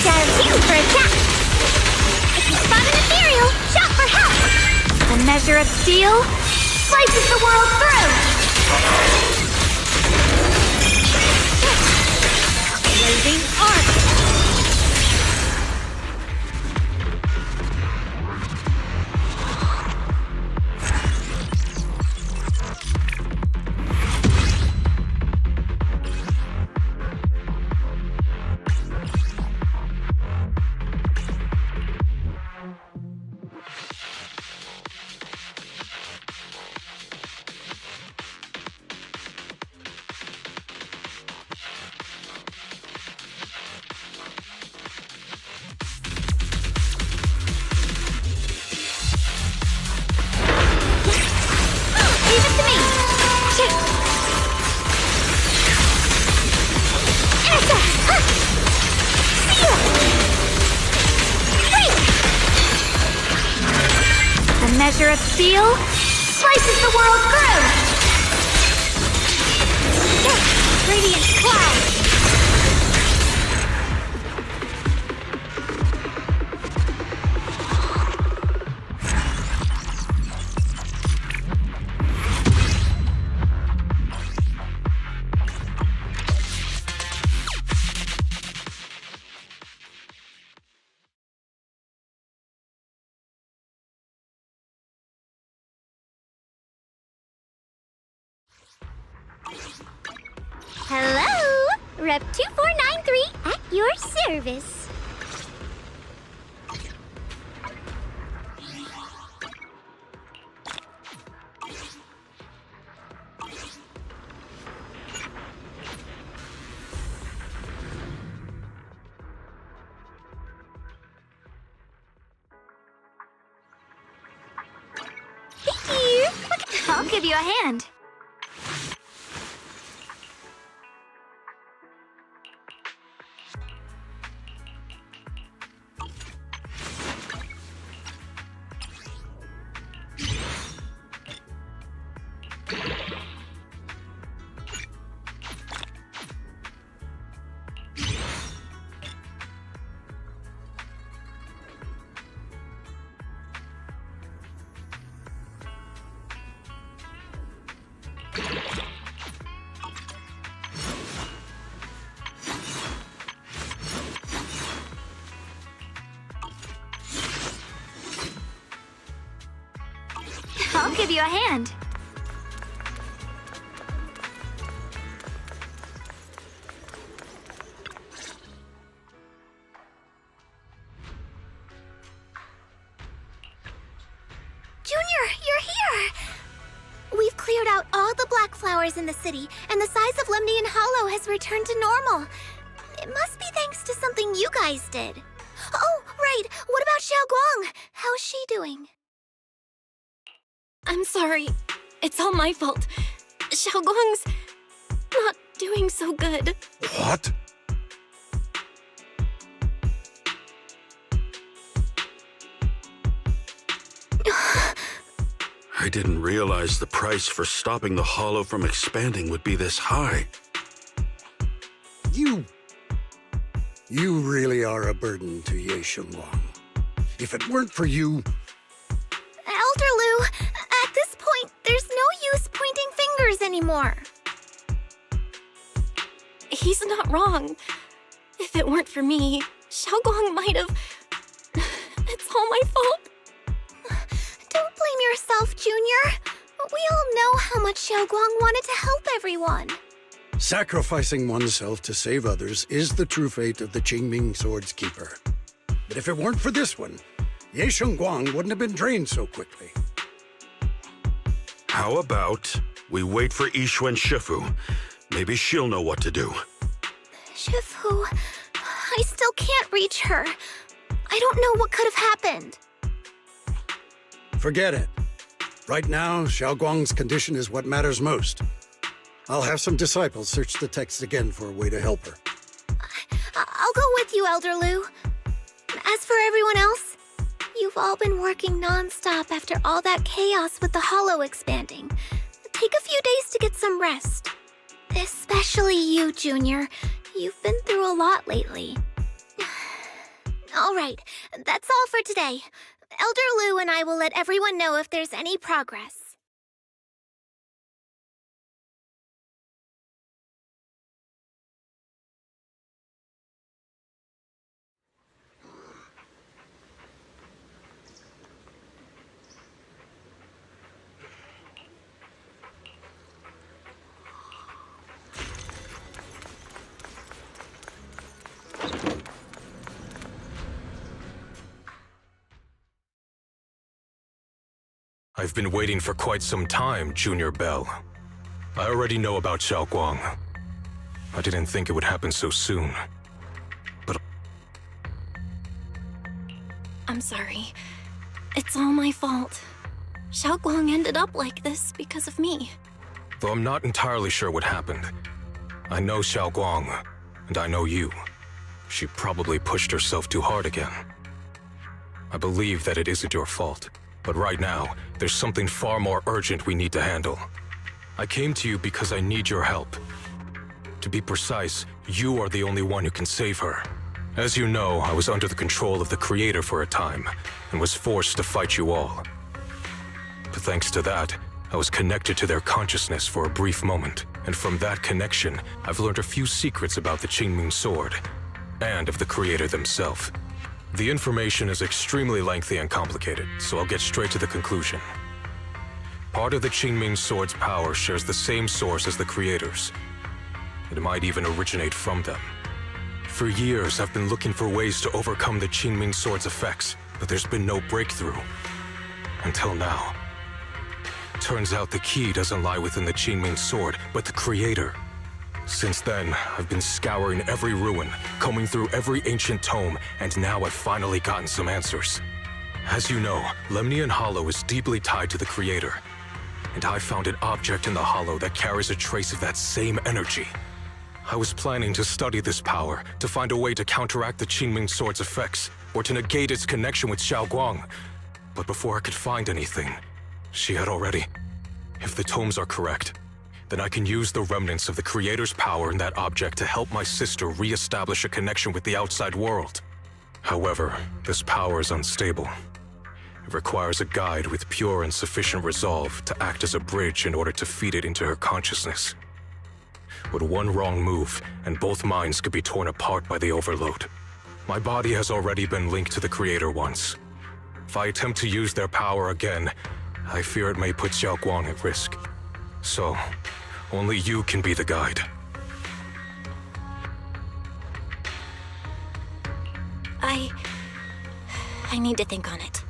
Dial 2 for attack. If you spot an ethereal, shout for help. A measure of steel slices the world through. Blazing arc. Measure of steel slices the world through. Radiant cloud. Hello, Rep 2493 at your service. Thank you. I'll give you a hand. I'll give you a hand. Junior, you're here! We've cleared out all the black flowers in the city, and the size of Lemnian Hollow has returned to normal. It must be thanks to something you guys did. Oh, right! What about Xiaoguang? How's she doing? I'm sorry. It's all my fault. Xiaoguang's not doing so good. What? I didn't realize the price for stopping the Hollow from expanding would be this high. You really are a burden to Ye Xiongguang. If it weren't for you... Elder Lu, at this point, there's no use pointing fingers anymore. He's not wrong. If it weren't for me, Xiaoguang might have... It's all my fault. Don't blame yourself, Junior. We all know how much Xiaoguang wanted to help everyone. Sacrificing oneself to save others is the true fate of the Qingming Sword's Keeper. But if it weren't for this one, Ye Xiongguang wouldn't have been drained so quickly. How about we wait for Yixuan Shifu? Maybe she'll know what to do. Shifu, I still can't reach her. I don't know what could have happened. Forget it. Right now, Xiaoguang's condition is what matters most. I'll have some disciples search the text again for a way to help her. I'll go with you, Elder Lu. As for everyone else, you've all been working non-stop after all that chaos with the Hollow expanding. Take a few days to get some rest. Especially you, Junior. You've been through a lot lately. All right, that's all for today. Elder Lu and I will let everyone know if there's any progress. I've been waiting for quite some time, Junior Belle. I already know about Xiaoguang. I didn't think it would happen so soon. But I'm sorry. It's all my fault. Xiaoguang ended up like this because of me. though I'm not entirely sure what happened, I know Xiaoguang, and I know you. She probably pushed herself too hard again. I believe that it isn't your fault. But right now, there's something far more urgent we need to handle. I came to you because I need your help. To be precise, you are the only one who can save her. As you know, I was under the control of the Creator for a time, and was forced to fight you all. But thanks to that, I was connected to their consciousness for a brief moment, and from that connection, I've learned a few secrets about the Qingming Sword, and of the Creator themselves. The information is extremely lengthy and complicated, so I'll get straight to the conclusion. Part of the Qingming Sword's power shares the same source as the Creator's. It might even originate from them. For years, I've been looking for ways to overcome the Qingming Sword's effects, but there's been no breakthrough. Until now. Turns out the key doesn't lie within the Qingming Sword, but the Creator. Since then, I've been scouring every ruin, combing through every ancient tome, and now I've finally gotten some answers. As you know, Lemnian Hollow is deeply tied to the Creator, and I found an object in the Hollow that carries a trace of that same energy. I was planning to study this power, to find a way to counteract the Qingming Sword's effects, or to negate its connection with Xiaoguang. But before I could find anything, she had already... If the tomes are correct, then I can use the remnants of the Creator's power in that object to help my sister re-establish a connection with the outside world. However, this power is unstable. It requires a guide with pure and sufficient resolve to act as a bridge in order to feed it into her consciousness. With one wrong move, and both minds could be torn apart by the overload. My body has already been linked to the Creator once. If I attempt to use their power again, I fear it may put Xiaoguang at risk. So, only you can be the guide. I need to think on it.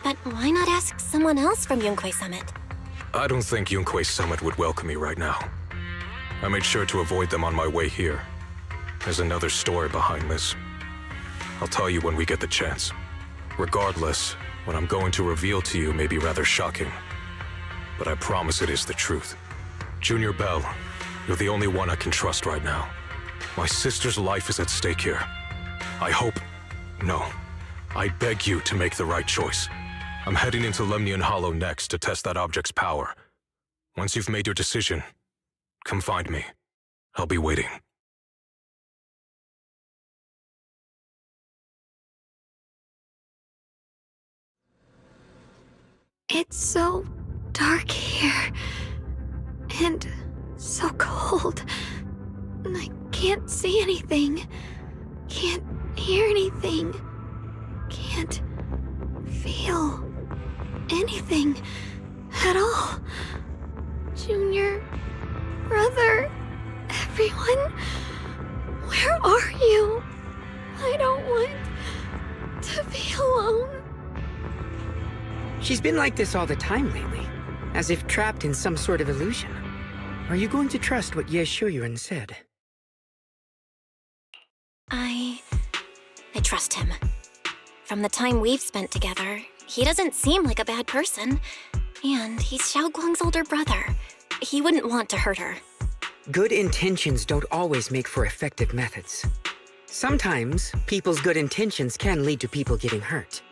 But why not ask someone else from Yunque Summit? I don't think Yunque Summit would welcome me right now. I made sure to avoid them on my way here. There's another story behind this. I'll tell you when we get the chance. Regardless, what I'm going to reveal to you may be rather shocking. But I promise it is the truth. Junior Belle, you're the only one I can trust right now. My sister's life is at stake here. I hope... No. I beg you to make the right choice. I'm heading into Lemnian Hollow next to test that object's power. Once you've made your decision, come find me. I'll be waiting. It's so dark here. And so cold. I can't see anything. Can't hear anything. Can't feel anything at all. Junior, brother, everyone, where are you? I don't want to be alone. She's been like this all the time lately, as if trapped in some sort of illusion. Are you going to trust what Ye Shuyuan said? I trust him. From the time we've spent together, he doesn't seem like a bad person. And he's Xiaoguang's older brother. He wouldn't want to hurt her. Good intentions don't always make for effective methods. Sometimes, people's good intentions can lead to people getting hurt.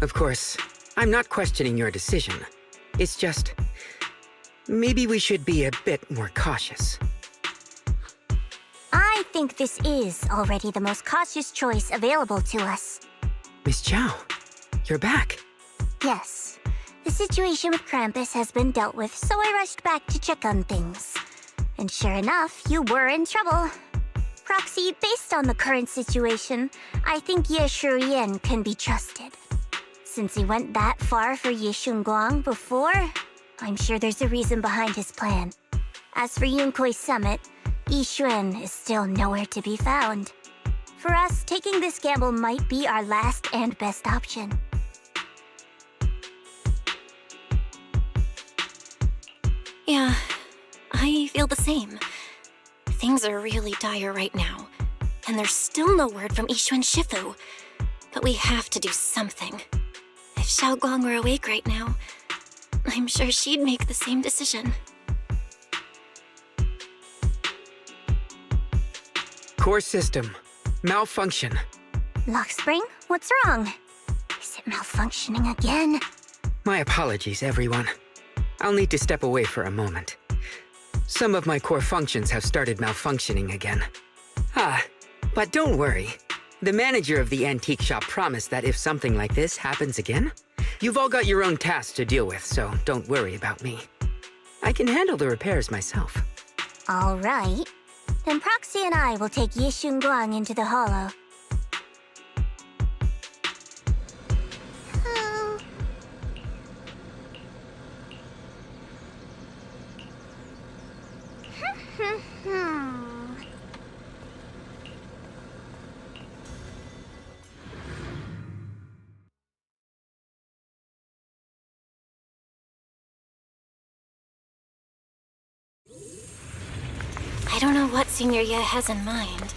Of course, I'm not questioning your decision. It's just... maybe we should be a bit more cautious. I think this is already the most cautious choice available to us. Miss Chow, you're back. Yes. The situation with Krampus has been dealt with, so I rushed back to check on things. And sure enough, you were in trouble. Proxy, based on the current situation, I think Ye Shuyen can be trusted. Since he went that far for Ye Shunguang before, I'm sure there's a reason behind his plan. As for Yunkui's summit, Yi Xuan is still nowhere to be found. For us, taking this gamble might be our last and best option. Yeah, I feel the same. Things are really dire right now, and there's still no word from Yishu and Shifu. But we have to do something. If Xiaoguang were awake right now, I'm sure she'd make the same decision. Core system. Malfunction. Lockspring, what's wrong? Is it malfunctioning again? My apologies, everyone. I'll need to step away for a moment. Some of my core functions have started malfunctioning again. But don't worry. The manager of the antique shop promised that if something like this happens again, you've all got your own tasks to deal with, so don't worry about me. I can handle the repairs myself. All right. Then Proxy and I will take Ye Shunguang into the hollow. I don't know what Senior Ye has in mind,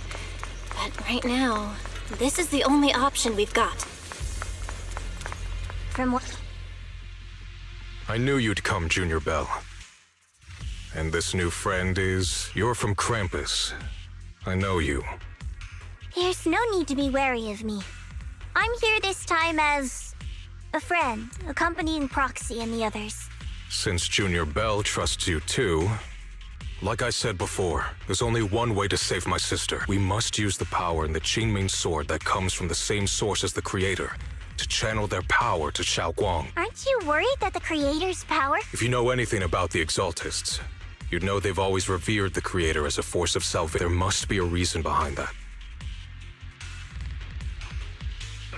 but right now, this is the only option we've got. From what? I knew you'd come, Junior Bell. And this new friend is... You're from Krampus. I know you. There's no need to be wary of me. I'm here this time as a friend, accompanying Proxy and the others. Since Junior Bell trusts you too... Like I said before, there's only one way to save my sister. We must use the power in the Qingming sword that comes from the same source as the Creator to channel their power to Xiaoguang. Aren't you worried that the Creator's power? If you know anything about the Exaltists, you'd know they've always revered the Creator as a force of salvation. There must be a reason behind that.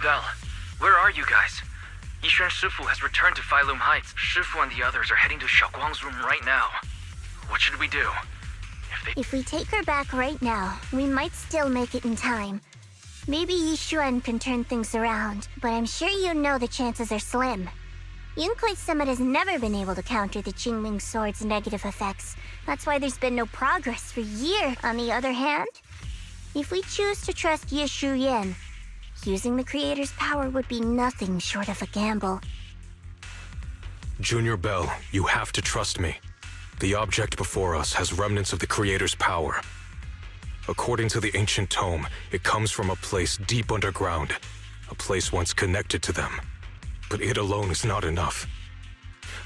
Bell, where are you guys? Yishuan Shifu has returned to Failum Heights. Shifu and the others are heading to Xiaoguang's room right now. What should we do? If we take her back right now, we might still make it in time. Maybe Yi Xuan can turn things around, but I'm sure you know the chances are slim. Yunkui's summit has never been able to counter the Qingming sword's negative effects. That's why there's been no progress for years. On the other hand, if we choose to trust Ye Shuyen, using the Creator's power would be nothing short of a gamble. Junior Bell, you have to trust me. The object before us has remnants of the Creator's power. According to the ancient tome, it comes from a place deep underground, a place once connected to them. But it alone is not enough.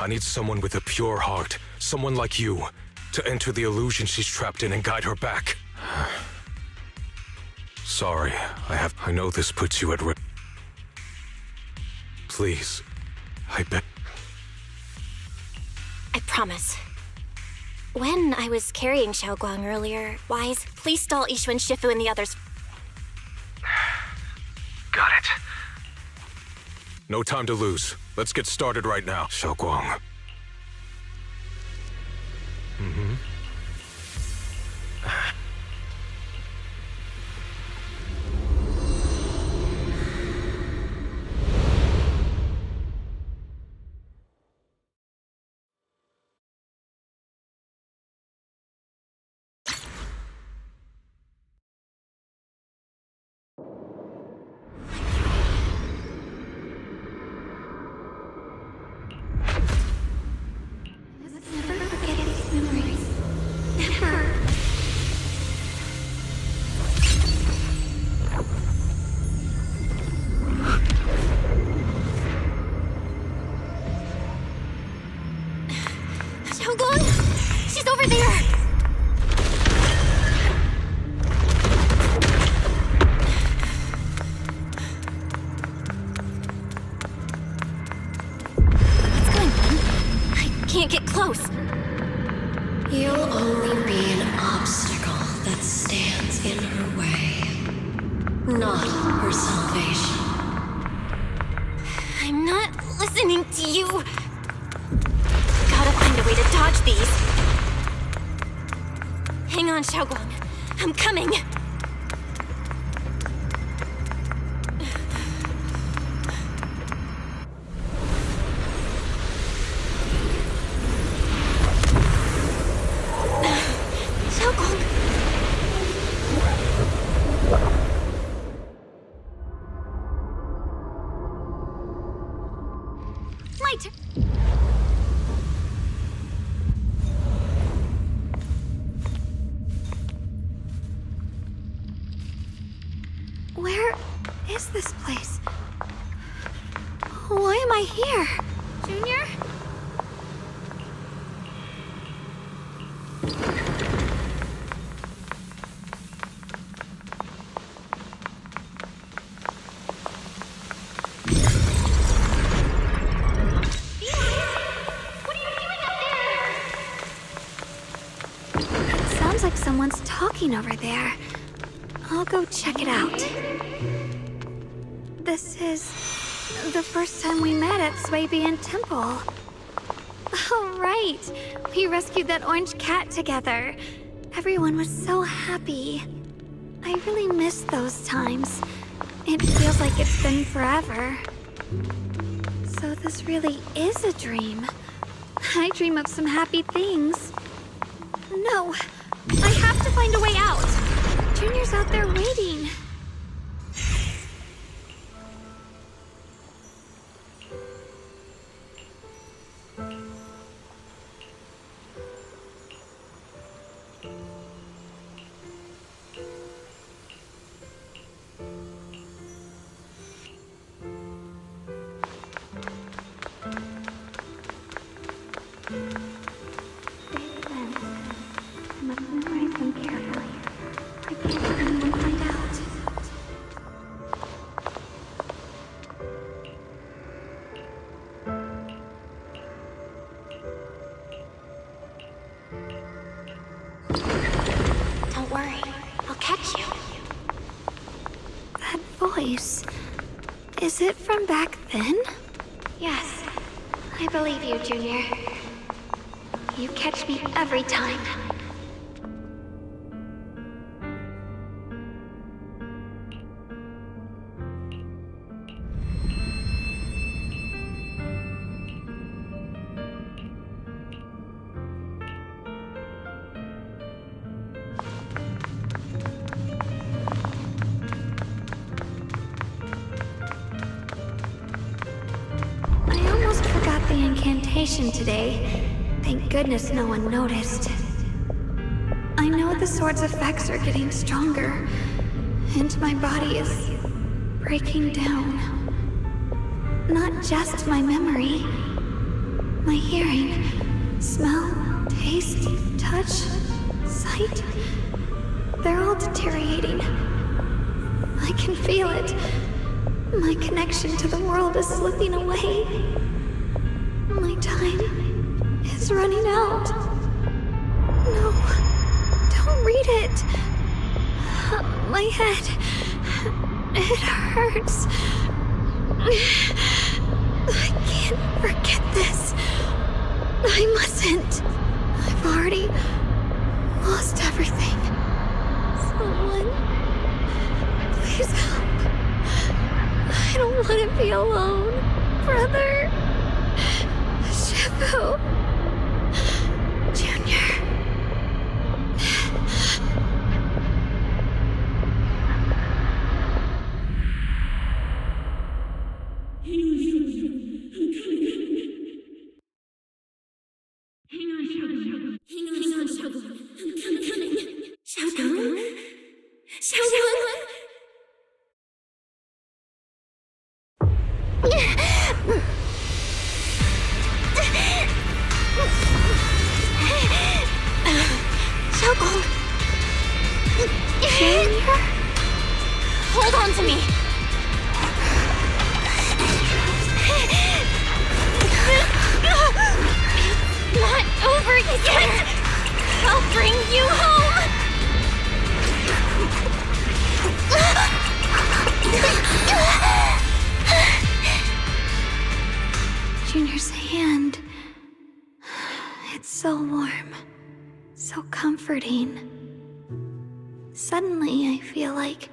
I need someone with a pure heart, someone like you, to enter the illusion she's trapped in and guide her back. Sorry, I know this puts you at risk. Please, I beg. I promise. When I was carrying Xiaoguang earlier, Wise, please stall Yishu and Shifu and the others. Got it. No time to lose. Let's get started right now, Xiaoguang. can't get close. You'll only be an obstacle that stands in her way, not her salvation. I'm not listening to you. Gotta find a way to dodge these. Hang on, Xiaoguang. I'm coming. Xiaoguang. My turn. Where is this place? Why am I here? Junior? Sounds like someone's talking over there. I'll go check it out. This is the first time we met at Storyyy Temple. Oh, right. We rescued that orange cat together. Everyone was so happy. I really miss those times. It feels like it's been forever. So this really is a dream. I dream of some happy things. No, I have to find a way out. Junior's out there waiting. I must memorize them carefully. I can't let anyone find out. Don't worry. I'll catch you. That voice. Is it from back then? Yes. I believe you, Junior. You catch me every time. I almost forgot the incantation today. Thank goodness no one noticed. I know the sword's effects are getting stronger, and my body is breaking down. Not just my memory, my hearing, smell, taste, touch, sight. They're all deteriorating. I can feel it. My connection to the world is slipping away. My time is running out. No, don't read it. My head, it hurts. I can't forget this. I mustn't. I've already lost everything. Someone, please help. I don't want to be alone, brother. Shifu. Junior. Junior's hand. It's so warm, so comforting. Suddenly, I feel like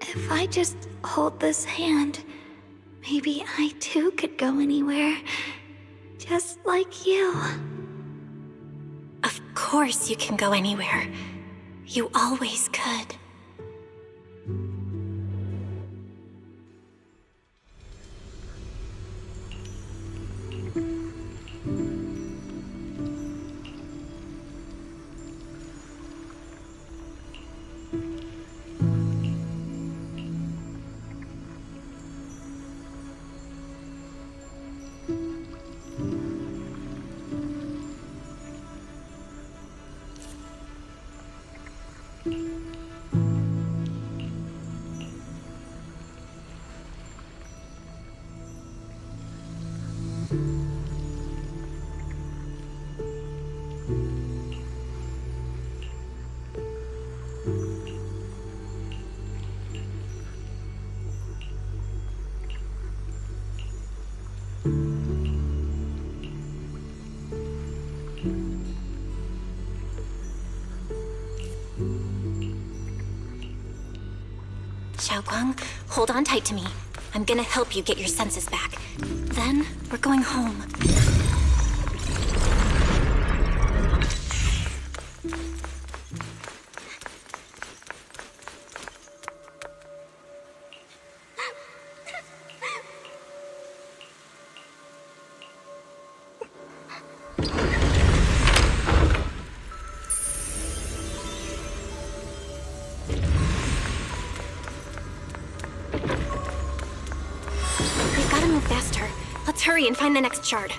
if I just hold this hand, maybe I too could go anywhere, just like you. Of course you can go anywhere. You always could. Xiaoguang, hold on tight to me. I'm gonna help you get your senses back. Then, we're going home. We've gotta move faster. Let's hurry and find the next shard.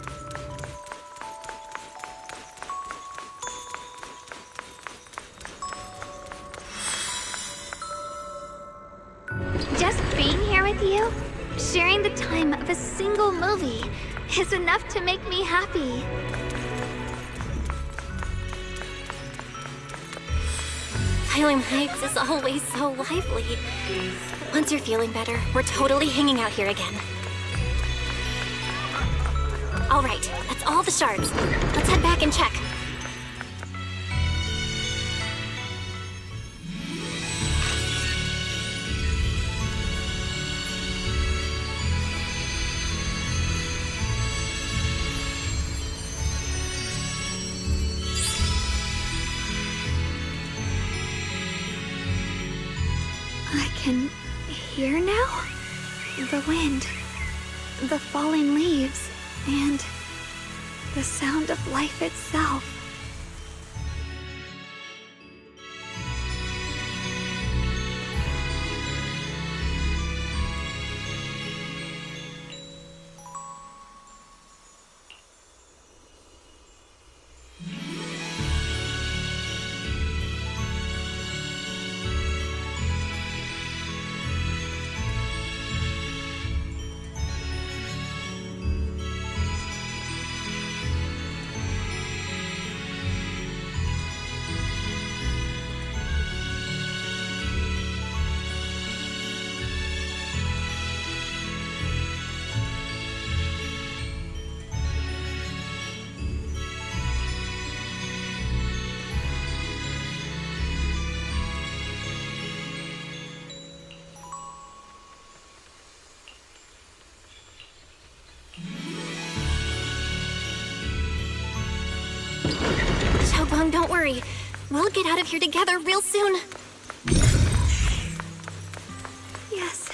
Just being here with you, sharing the time of a single movie, is enough to make me happy. Flyloom Heights is always so lively. Once you're feeling better, we're totally hanging out here again. All right, that's all the shards. Let's head back and check. I can hear now? The wind, the falling leaves, and the sound of life itself. Xiaoguang, don't worry. We'll get out of here together real soon. Yes.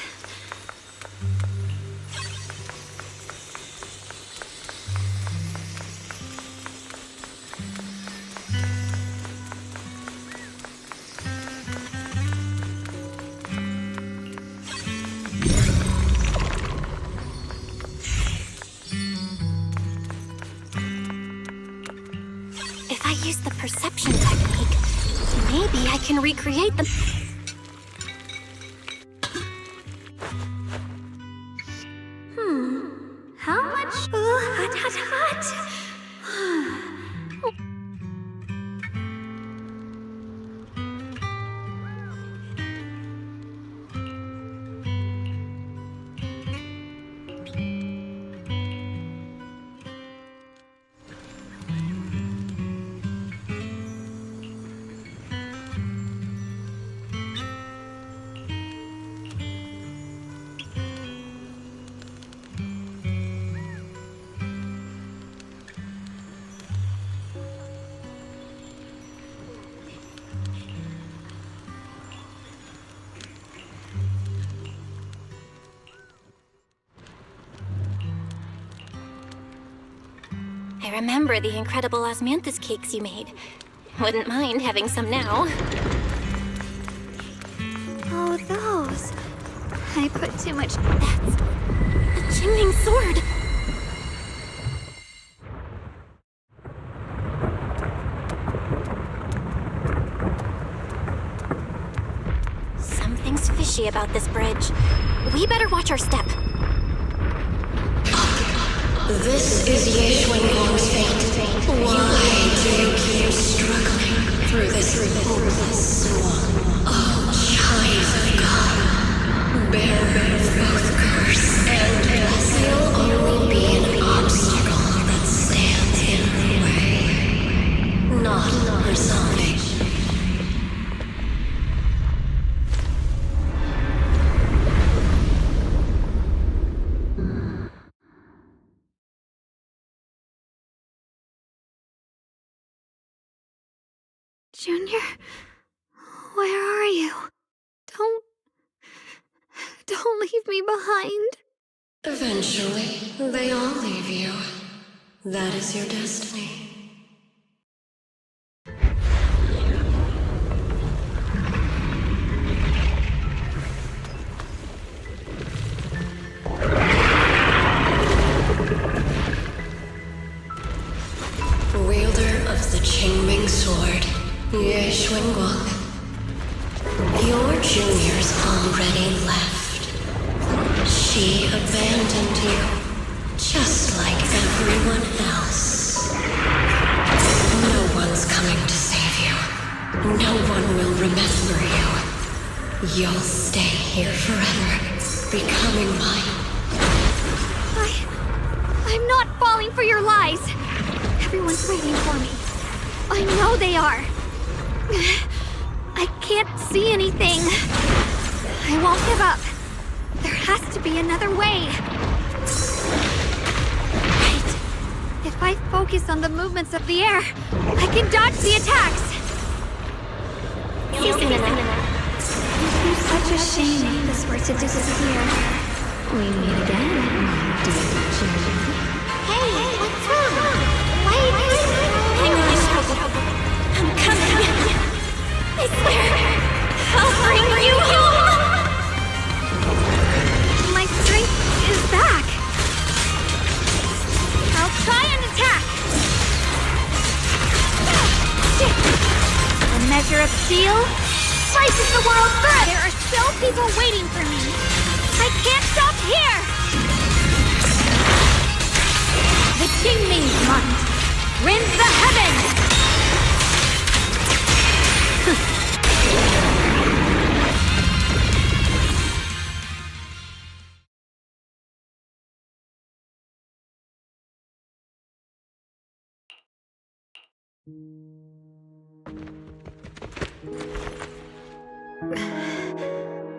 If I use the perception technique, maybe I can recreate the... How much? Hot, hot, hot. I remember the incredible osmanthus cakes you made. Wouldn't mind having some now. Oh, those. I put too much. That's a Qingming sword! Something's fishy about this bridge. We better watch our step. This is Ye Xuanguang's fate. Why do you keep struggling through this hopeless swamp? Oh, child of God, bearer of both curse and blessing, you'll only be an obstacle that stands in her way, not her salvation. Junior, where are you? Don't leave me behind. Eventually, they all leave you. That is your destiny. Wielder of the Qingming sword, Ye Xuanguang. Your juniors already left. She abandoned you, just like everyone else. No one's coming to save you. No one will remember you. You'll stay here forever, becoming mine. I'm not falling for your lies. Everyone's waiting for me. I know they are. I can't see anything. I won't give up. There has to be another way. Right. If I focus on the movements of the air, I can dodge the attacks. See you soon enough. It'd be such a shame if this were to disappear. We meet again, my dear Junior. Hey, what's wrong? Wait! Hang on, I'm coming. I swear, I'll bring you home! My strength is back. I'll try and attack. A measure of steel slices the world through. There are still people waiting for me. I can't stop here. The Qingming's might rends the heavens.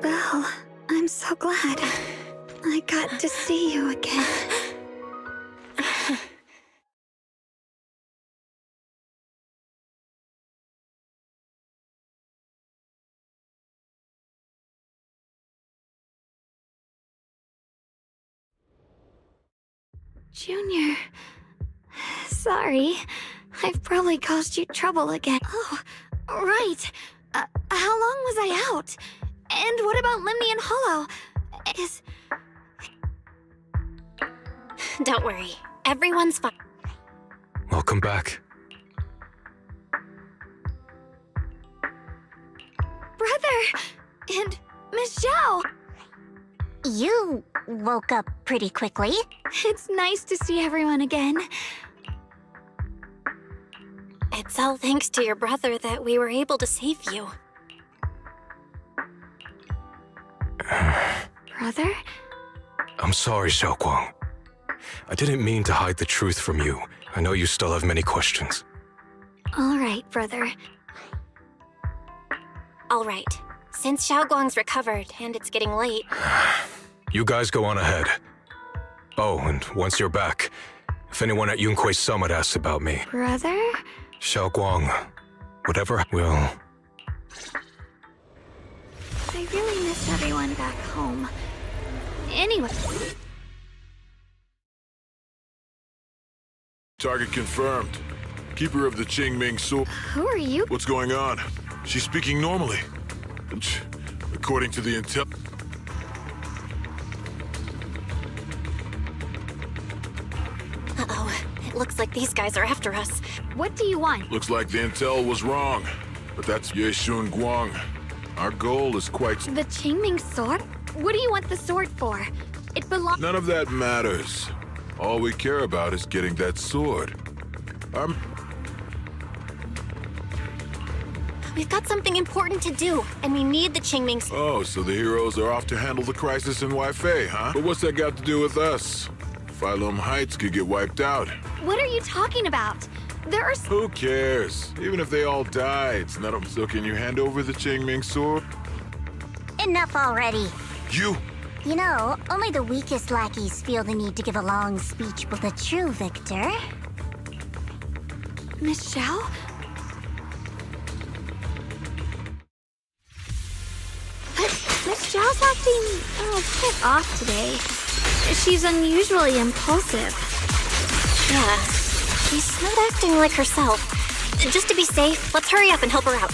Belle, I'm so glad. I got to see you again. Junior, sorry. I've probably caused you trouble again. Oh, right. How long was I out? And what about Limnian Hollow? Don't worry, everyone's fine. Welcome back. Brother! And Miss Zhao! You woke up pretty quickly. It's nice to see everyone again. It's all thanks to your brother that we were able to save you. Brother? I'm sorry, Xiaoguang. I didn't mean to hide the truth from you. I know you still have many questions. All right, brother. All right. Since Xiaoguang's recovered and it's getting late... You guys go on ahead. Oh, and once you're back, if anyone at Yunkui's summit asks about me... Brother? Xiaoguang, whatever will... I really miss everyone back home. Anyway... Target confirmed. Keeper of the Qingming Sword. Who are you? What's going on? She's speaking normally. According to the intel... Uh-oh. It looks like these guys are after us. What do you want? Looks like the intel was wrong. But that's Yeshun Guang. Our goal is quite... The Qingming sword? What do you want the sword for? It belongs... None of that matters. All we care about is getting that sword. We've got something important to do, and we need the Qingming. Oh, so the heroes are off to handle the crisis in Waifei, huh? But what's that got to do with us? Phylum Heights could get wiped out. What are you talking about? There are... Who cares? Even if they all die, it's not... So can you hand over the Qingming sword? Enough already. You! You know, only the weakest lackeys feel the need to give a long speech, but the true victor... Miss Xiao? Miss Xiao's acting a bit off today. She's unusually impulsive. Yeah, she's not acting like herself. Just to be safe, let's hurry up and help her out.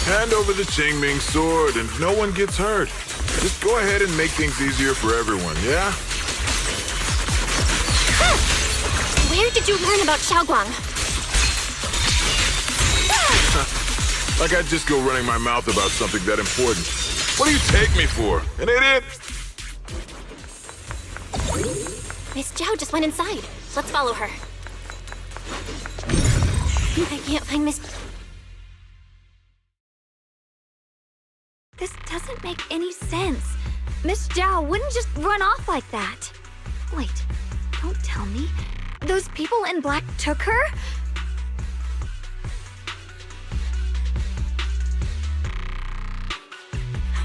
Hand over the Qingming sword and no one gets hurt. Just go ahead and make things easier for everyone, yeah? Where did you learn about Xiaoguang? Like I'd just go running my mouth about something that important. What do you take me for? An idiot? Miss Zhao just went inside. Let's follow her. I can't find Miss... This doesn't make any sense. Miss Zhao wouldn't just run off like that. Wait, don't tell me. Those people in black took her?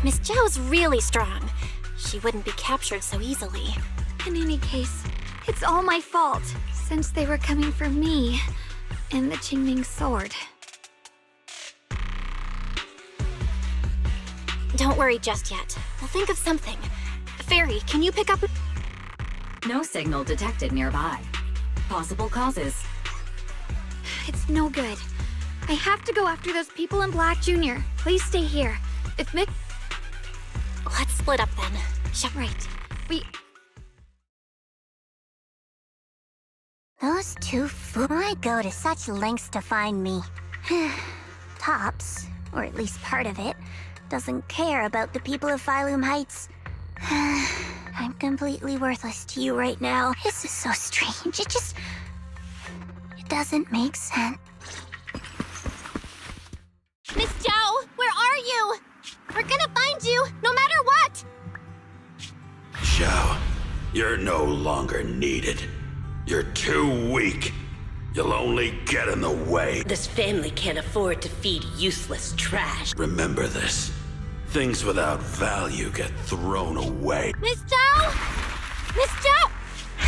Miss Zhao's really strong. She wouldn't be captured so easily. In any case, it's all my fault, since they were coming for me and the Qingming sword. Don't worry just yet. We'll think of something. Fairy, can you pick up... No signal detected nearby. Possible causes. It's no good. I have to go after those people in black, Junior. Please stay here. If Mick... Let's split up then. Right. Those two fools might go to such lengths to find me. Tops, or at least part of it, doesn't care about the people of Phylum Heights. I'm completely worthless to you right now. This is so strange. It doesn't make sense. Miss Zhao, where are you? We're gonna find you, no matter what! Xiao, you're no longer needed. You're too weak. You'll only get in the way. This family can't afford to feed useless trash. Remember this. Things without value get thrown away. Miss Zhao! Miss Zhao!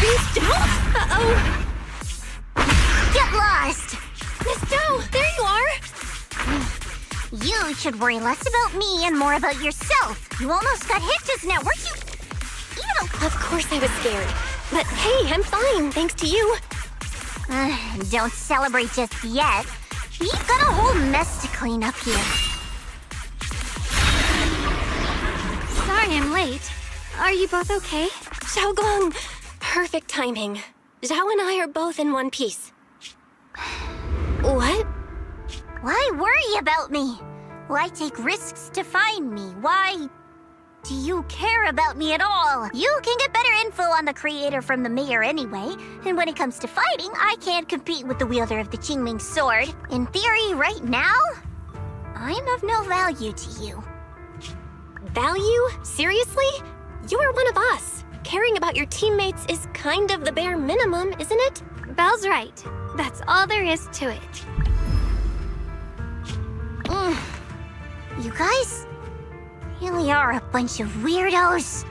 Miss Zhao? Uh-oh! Get lost! Miss Zhao, there you are! You should worry less about me and more about yourself. You almost got hit just now, weren't you? Of course I was scared. But hey, I'm fine, thanks to you. Don't celebrate just yet. You've got a whole mess to clean up here. Sorry I'm late. Are you both okay? Xiaoguang! Perfect timing. Zhao and I are both in one piece. What? Why worry about me? Why take risks to find me? Why do you care about me at all? You can get better info on the creator from the mayor anyway, and when it comes to fighting, I can't compete with the wielder of the Qingming sword. In theory, right now, I'm of no value to you. Value? Seriously? You are one of us. Caring about your teammates is kind of the bare minimum, isn't it? Belle's right. That's all there is to it. You guys really are a bunch of weirdos.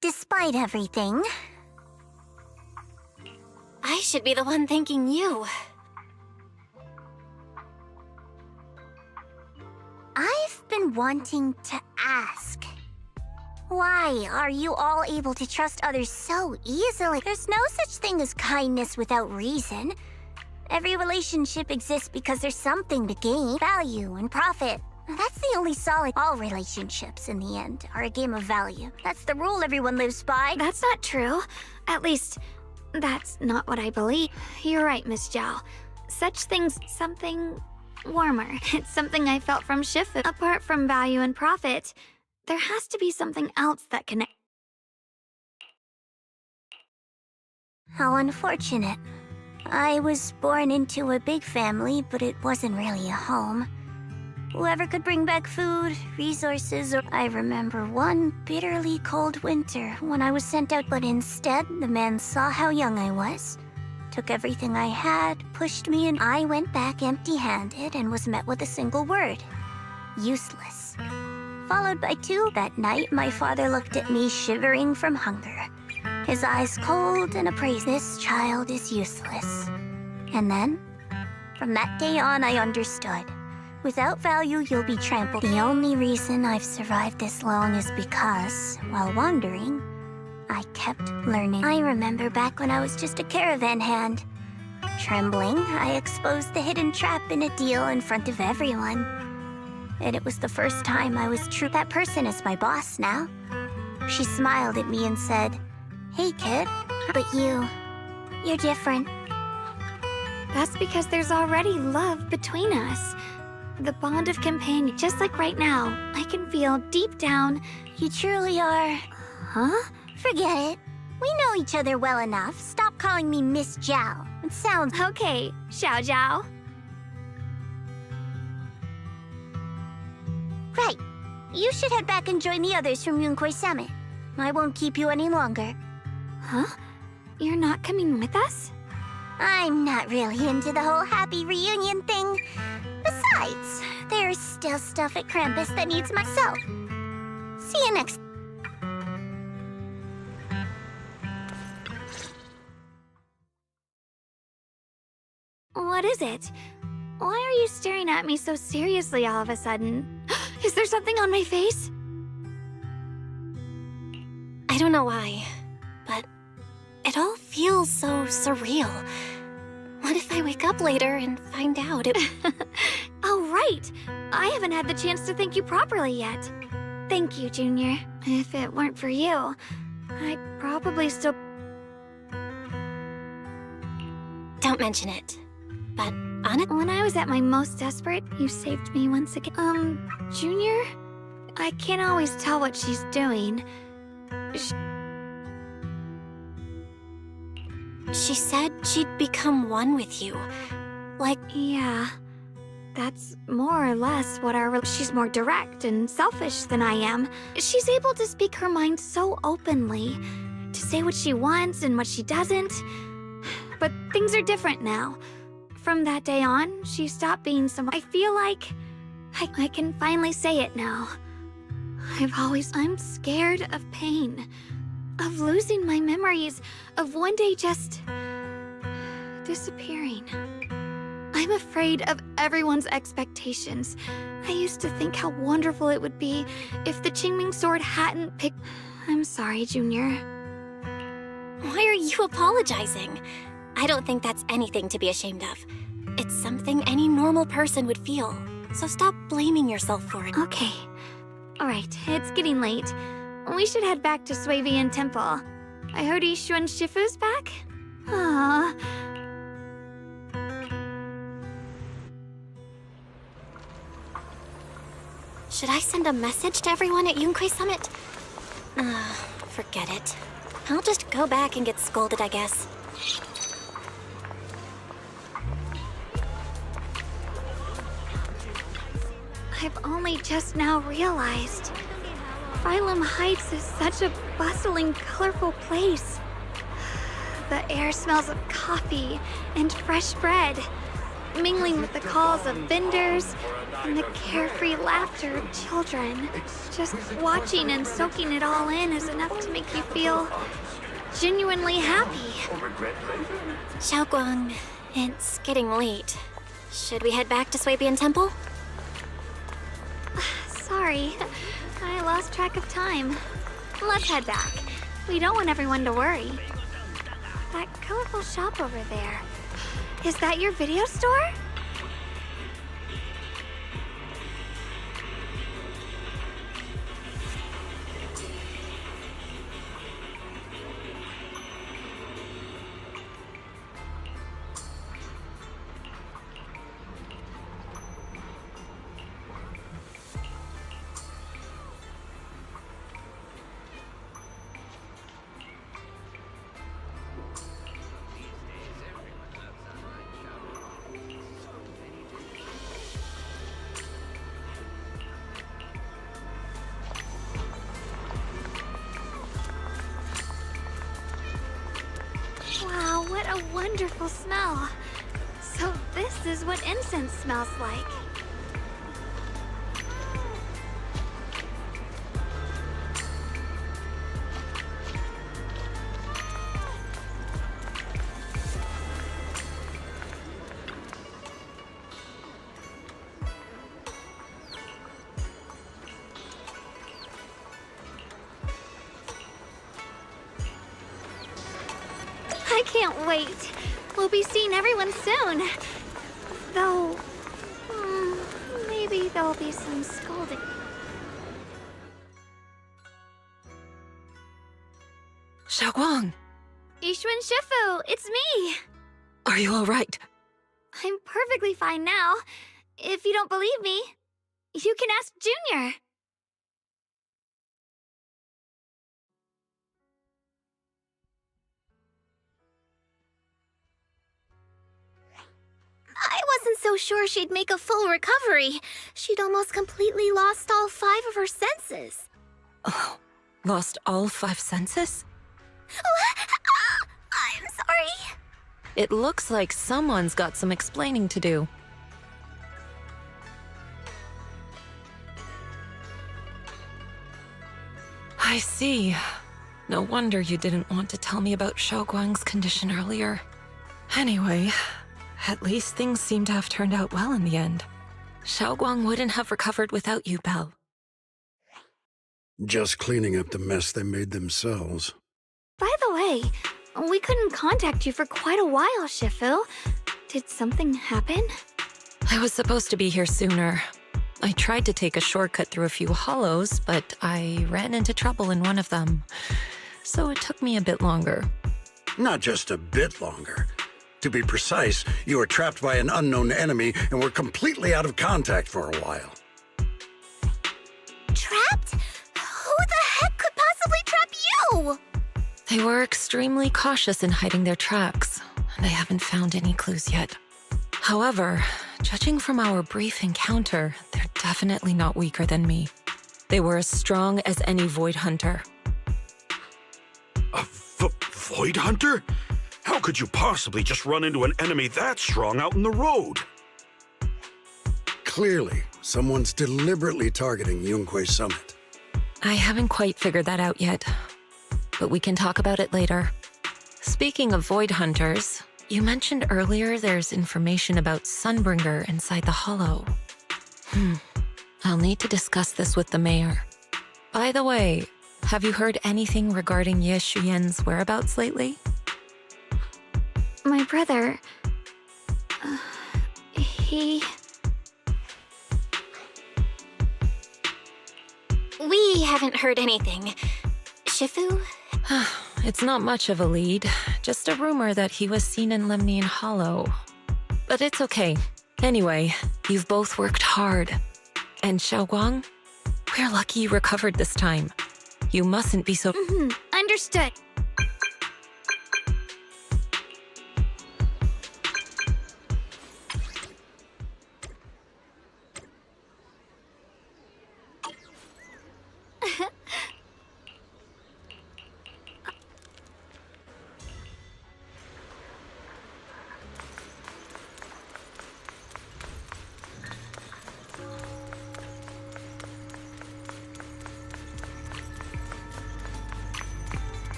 Despite everything, I should be the one thanking you. I've been wanting to ask. Why are you all able to trust others so easily? There's no such thing as kindness without reason. Every relationship exists because there's something to gain, value, and profit. That's the only solid. All relationships, in the end, are a game of value. That's the rule everyone lives by. That's not true. At least, that's not what I believe. You're right, Miss Zhao. Such things, something warmer. It's something I felt from Shifu. Apart from value and profit, there has to be something else that connects. How unfortunate. I was born into a big family, but it wasn't really a home. Whoever could bring back food, resources, or... I remember one bitterly cold winter when I was sent out, but instead, the man saw how young I was, took everything I had, pushed me, and I went back empty-handed and was met with a single word. Useless. Followed by two. That night, my father looked at me shivering from hunger. His eyes cold and appraised. This child is useless. And then, from that day on, I understood. Without value, you'll be trampled. The only reason I've survived this long is because, while wandering, I kept learning. I remember back when I was just a caravan hand. Trembling, I exposed the hidden trap in a deal in front of everyone. And it was the first time I was true. That person is my boss now. She smiled at me and said, "Hey, kid, but you're different." That's because there's already love between us. The bond of companion, just like right now, I can feel deep down. You truly are. Huh? Forget it. We know each other well enough. Stop calling me Miss Zhao. It sounds... Okay, Xiao Zhao. Right. You should head back and join the others from Yunkwei Summit. I won't keep you any longer. Huh? You're not coming with us? I'm not really into the whole happy reunion thing. Besides, there's still stuff at Krampus that needs myself. See you next... What is it? Why are you staring at me so seriously all of a sudden? Is there something on my face? I don't know why, but it all feels so surreal. What if I wake up later and find out it... Oh, right! I haven't had the chance to thank you properly yet. Thank you, Junior. If it weren't for you, I'd probably still... Don't mention it. But on it... When I was at my most desperate, you saved me once again. Junior? I can't always tell what she's doing. She said she'd become one with you. Like... Yeah. That's more or less what she's more direct and selfish than I am. She's able to speak her mind so openly. To say what she wants and what she doesn't. But things are different now. From that day on, she stopped being someone. I feel like I can finally say it now. I'm scared of pain. Of losing my memories. Of one day just disappearing. I'm afraid of everyone's expectations. I used to think how wonderful it would be if the Qingming sword hadn't picked... I'm sorry, Junior. Why are you apologizing? I don't think that's anything to be ashamed of. It's something any normal person would feel. So stop blaming yourself for it. Okay. Alright, it's getting late. We should head back to Storyyy Temple. I heard Ishu and Shifu's back? Aww. Should I send a message to everyone at Yunkwei Summit? Forget it. I'll just go back and get scolded, I guess. I've only just now realized. Phylum Heights is such a bustling, colorful place. The air smells of coffee and fresh bread, mingling with the calls of vendors and the carefree laughter of children. Just watching and soaking it all in is enough to make you feel genuinely happy. Xiaoguang, it's getting late. Should we head back to Swabian Temple? Sorry, I lost track of time. Let's head back. We don't want everyone to worry. That colorful shop over there. Is that your video store? Wow, what a wonderful smell. So this is what incense smells like. I can't wait. We'll be seeing everyone soon. Though, maybe there'll be some scolding. Xiaoguang, Yixuan Shifu, it's me. are you all right? I'm perfectly fine now. If you don't believe me, you can ask Junior. I wasn't so sure she'd make a full recovery. She'd almost completely lost all 5 of her senses. Oh, lost all 5 senses? I'm sorry. It looks like someone's got some explaining to do. I see. No wonder you didn't want to tell me about Xiaoguang's condition earlier. Anyway, at least things seem to have turned out well in the end. Xiaoguang wouldn't have recovered without you, Belle. Just cleaning up the mess they made themselves. By the way, we couldn't contact you for quite a while, Shifu. Did something happen? I was supposed to be here sooner. I tried to take a shortcut through a few hollows, but I ran into trouble in one of them. So it took me a bit longer. Not just a bit longer. To be precise, you were trapped by an unknown enemy and were completely out of contact for a while. Trapped? Who the heck could possibly trap you? They were extremely cautious in hiding their tracks, and I haven't found any clues yet. However, judging from our brief encounter, they're definitely not weaker than me. They were as strong as any Void Hunter. A Void Hunter? How could you possibly just run into an enemy that strong out in the road? Clearly, someone's deliberately targeting Yunque Summit. I haven't quite figured that out yet, but we can talk about it later. Speaking of Void Hunters, you mentioned earlier there's information about Sunbringer inside the Hollow. I'll need to discuss this with the mayor. By the way, have you heard anything regarding Ye Shuyen's whereabouts lately? My brother... he... We haven't heard anything. Shifu? It's not much of a lead, just a rumor that he was seen in Lemnian Hollow. But it's okay. Anyway, you've both worked hard. And Xiaoguang, we're lucky you recovered this time. You mustn't be so... Understood.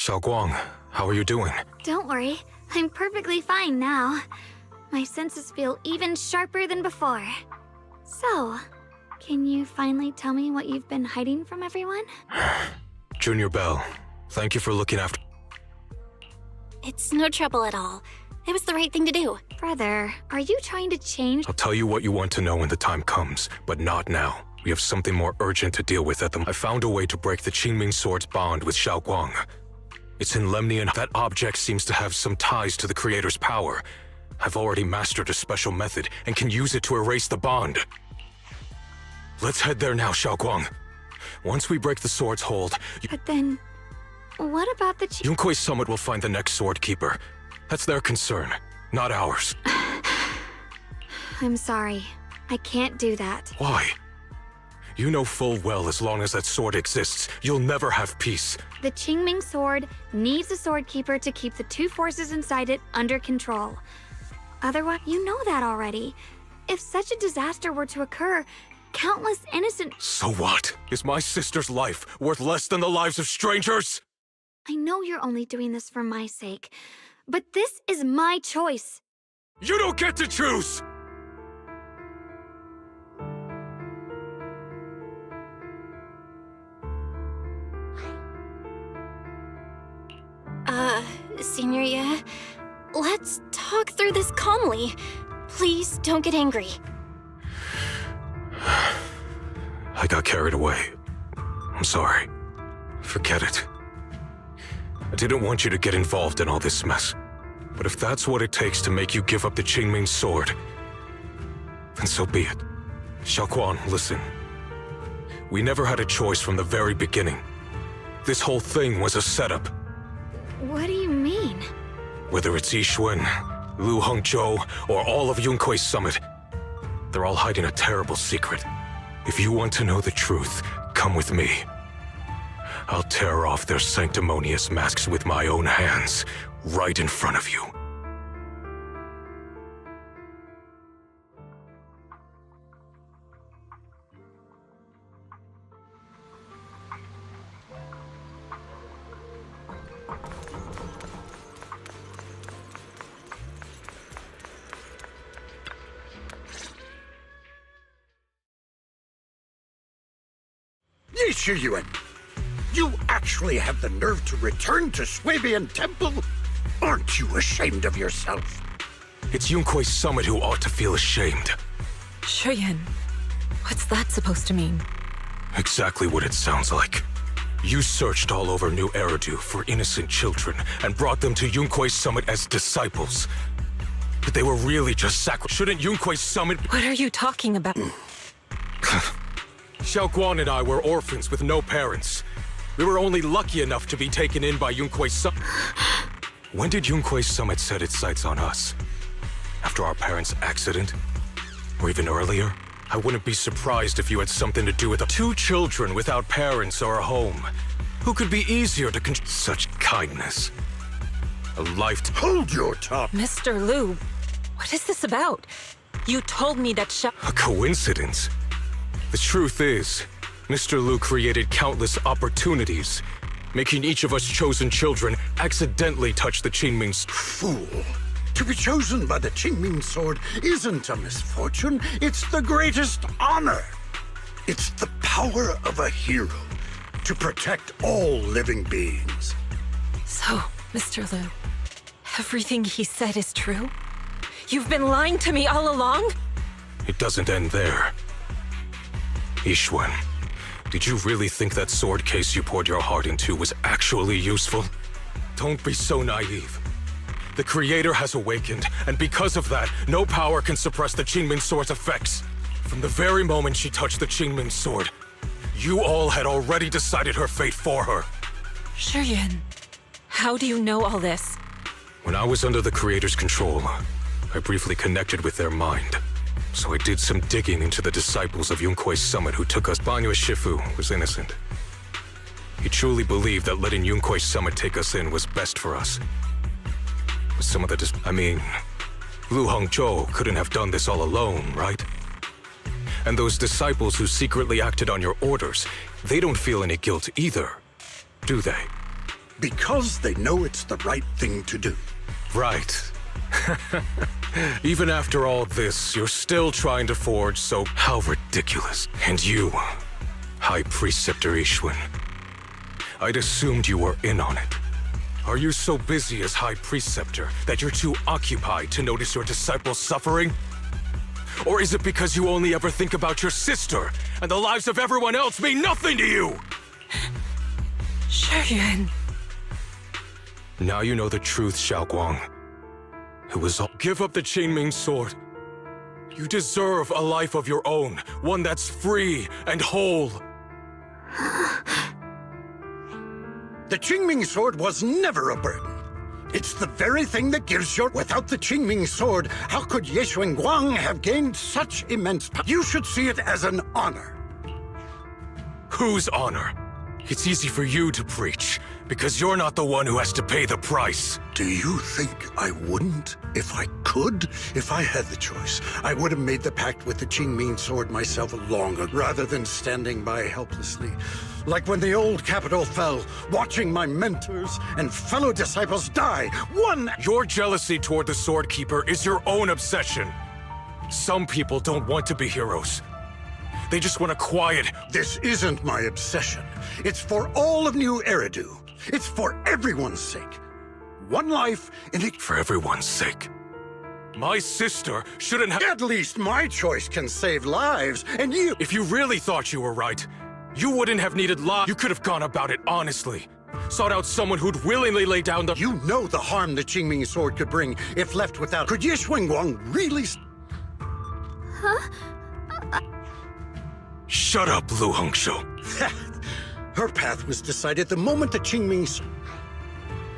Xiaoguang, how are you doing? Don't worry, I'm perfectly fine now. My senses feel even sharper than before. So, can you finally tell me what you've been hiding from everyone? Junior Bell, thank you for looking after... It's no trouble at all. It was the right thing to do. Brother, are you trying to change? I'll tell you what you want to know when the time comes, but not now. We have something more urgent to deal with at the... I found a way to break the Qingming Sword's bond with Xiaoguang. It's in Lemnian. That object seems to have some ties to the Creator's power. I've already mastered a special method and can use it to erase the bond. Let's head there now, Xiaoguang. Once we break the sword's hold... But then, what about the Yunkuei Summit will find the next Sword Keeper. That's their concern, not ours. I'm sorry. I can't do that. Why? You know full well as long as that sword exists, you'll never have peace. The Qingming Sword needs a Sword Keeper to keep the two forces inside it under control. Otherwise, you know that already. If such a disaster were to occur, countless innocent... So what? Is my sister's life worth less than the lives of strangers? I know you're only doing this for my sake, but this is my choice. You don't get to choose! Signoria, let's talk through this calmly. Please don't get angry. I got carried away. I'm sorry. Forget it. I didn't want you to get involved in all this mess. But if that's what it takes to make you give up the Qingming Sword, then so be it. Xiaoguang, listen. We never had a choice from the very beginning. This whole thing was a setup. What do you mean? Whether it's Yixuan, Lu Hongzhou, or all of Yunkuei Summit, they're all hiding a terrible secret. If you want to know the truth, come with me. I'll tear off their sanctimonious masks with my own hands, right in front of you. Yixuan, you actually have the nerve to return to Swabian Temple? Aren't you ashamed of yourself? It's Yunkuei Summit who ought to feel ashamed. Shuyan, what's that supposed to mean? Exactly what it sounds like. You searched all over New Eridu for innocent children and brought them to Yunkuei Summit as disciples. But they were really just Shouldn't Yunkuei Summit... What are you talking about? Xiaoguang and I were orphans with no parents. We were only lucky enough to be taken in by Yunkuei Summit. When did Yunkuei Summit set its sights on us? After our parents' accident? Or even earlier? I wouldn't be surprised if you had something to do with the 2 children without parents or a home. Who could be easier to such kindness? A lifetime. Hold your tongue! Mr. Liu, what is this about? You told me that A coincidence? The truth is, Mr. Liu created countless opportunities, making each of us chosen children accidentally touch the Qingming... Fool! To be chosen by the Qingming Sword isn't a misfortune, it's the greatest honor! It's the power of a hero to protect all living beings. So, Mr. Liu, everything he said is true? You've been lying to me all along? It doesn't end there. Yixuan, did you really think that sword case you poured your heart into was actually useful? Don't be so naive. The Creator has awakened, and because of that, no power can suppress the Qingming Sword's effects. From the very moment she touched the Qingming Sword, you all had already decided her fate for her. Shuyan, how do you know all this? When I was under the Creator's control, I briefly connected with their mind. So I did some digging into the disciples of Yunkuei Summit who took us. Banyue Shifu was innocent. He truly believed that letting Yunkuei Summit take us in was best for us. But some of the Lu Hongzhou couldn't have done this all alone, right? And those disciples who secretly acted on your orders, they don't feel any guilt either, do they? Because they know it's the right thing to do. Right. Even after all this, you're still trying to forge, so how ridiculous. And you, High Preceptor Ishwin, I'd assumed you were in on it. Are you so busy as High Preceptor that you're too occupied to notice your disciples suffering? Or is it because you only ever think about your sister, and the lives of everyone else mean nothing to you? Shuyan. Now you know the truth, Xiaoguang. It was all— Give up the Qingming sword. You deserve a life of your own, one that's free and whole. The Qingming sword was never a burden. It's the very thing that gives your— Without the Qingming sword, how could Ye Guang have gained such immense power? You should see it as an honor. Whose honor? It's easy for you to preach, because you're not the one who has to pay the price. Do you think I wouldn't? If I could, if I had the choice, I would have made the pact with the Qingming sword myself long ago, rather than standing by helplessly. Like when the old capital fell, watching my mentors and fellow disciples die, one— Your jealousy toward the Sword Keeper is your own obsession. Some people don't want to be heroes. They just want to quiet— This isn't my obsession. It's for all of New Eridu. It's for everyone's sake. One life in it— For everyone's sake. My sister shouldn't have— At least my choice can save lives, and you— If you really thought you were right, you wouldn't have needed law. You could have gone about it honestly. Sought out someone who'd willingly lay down the— You know the harm the Qingming sword could bring if left without— Could Ye Guang really— Shut up, Lu Hongshou. Her path was decided the moment the Qingming sword—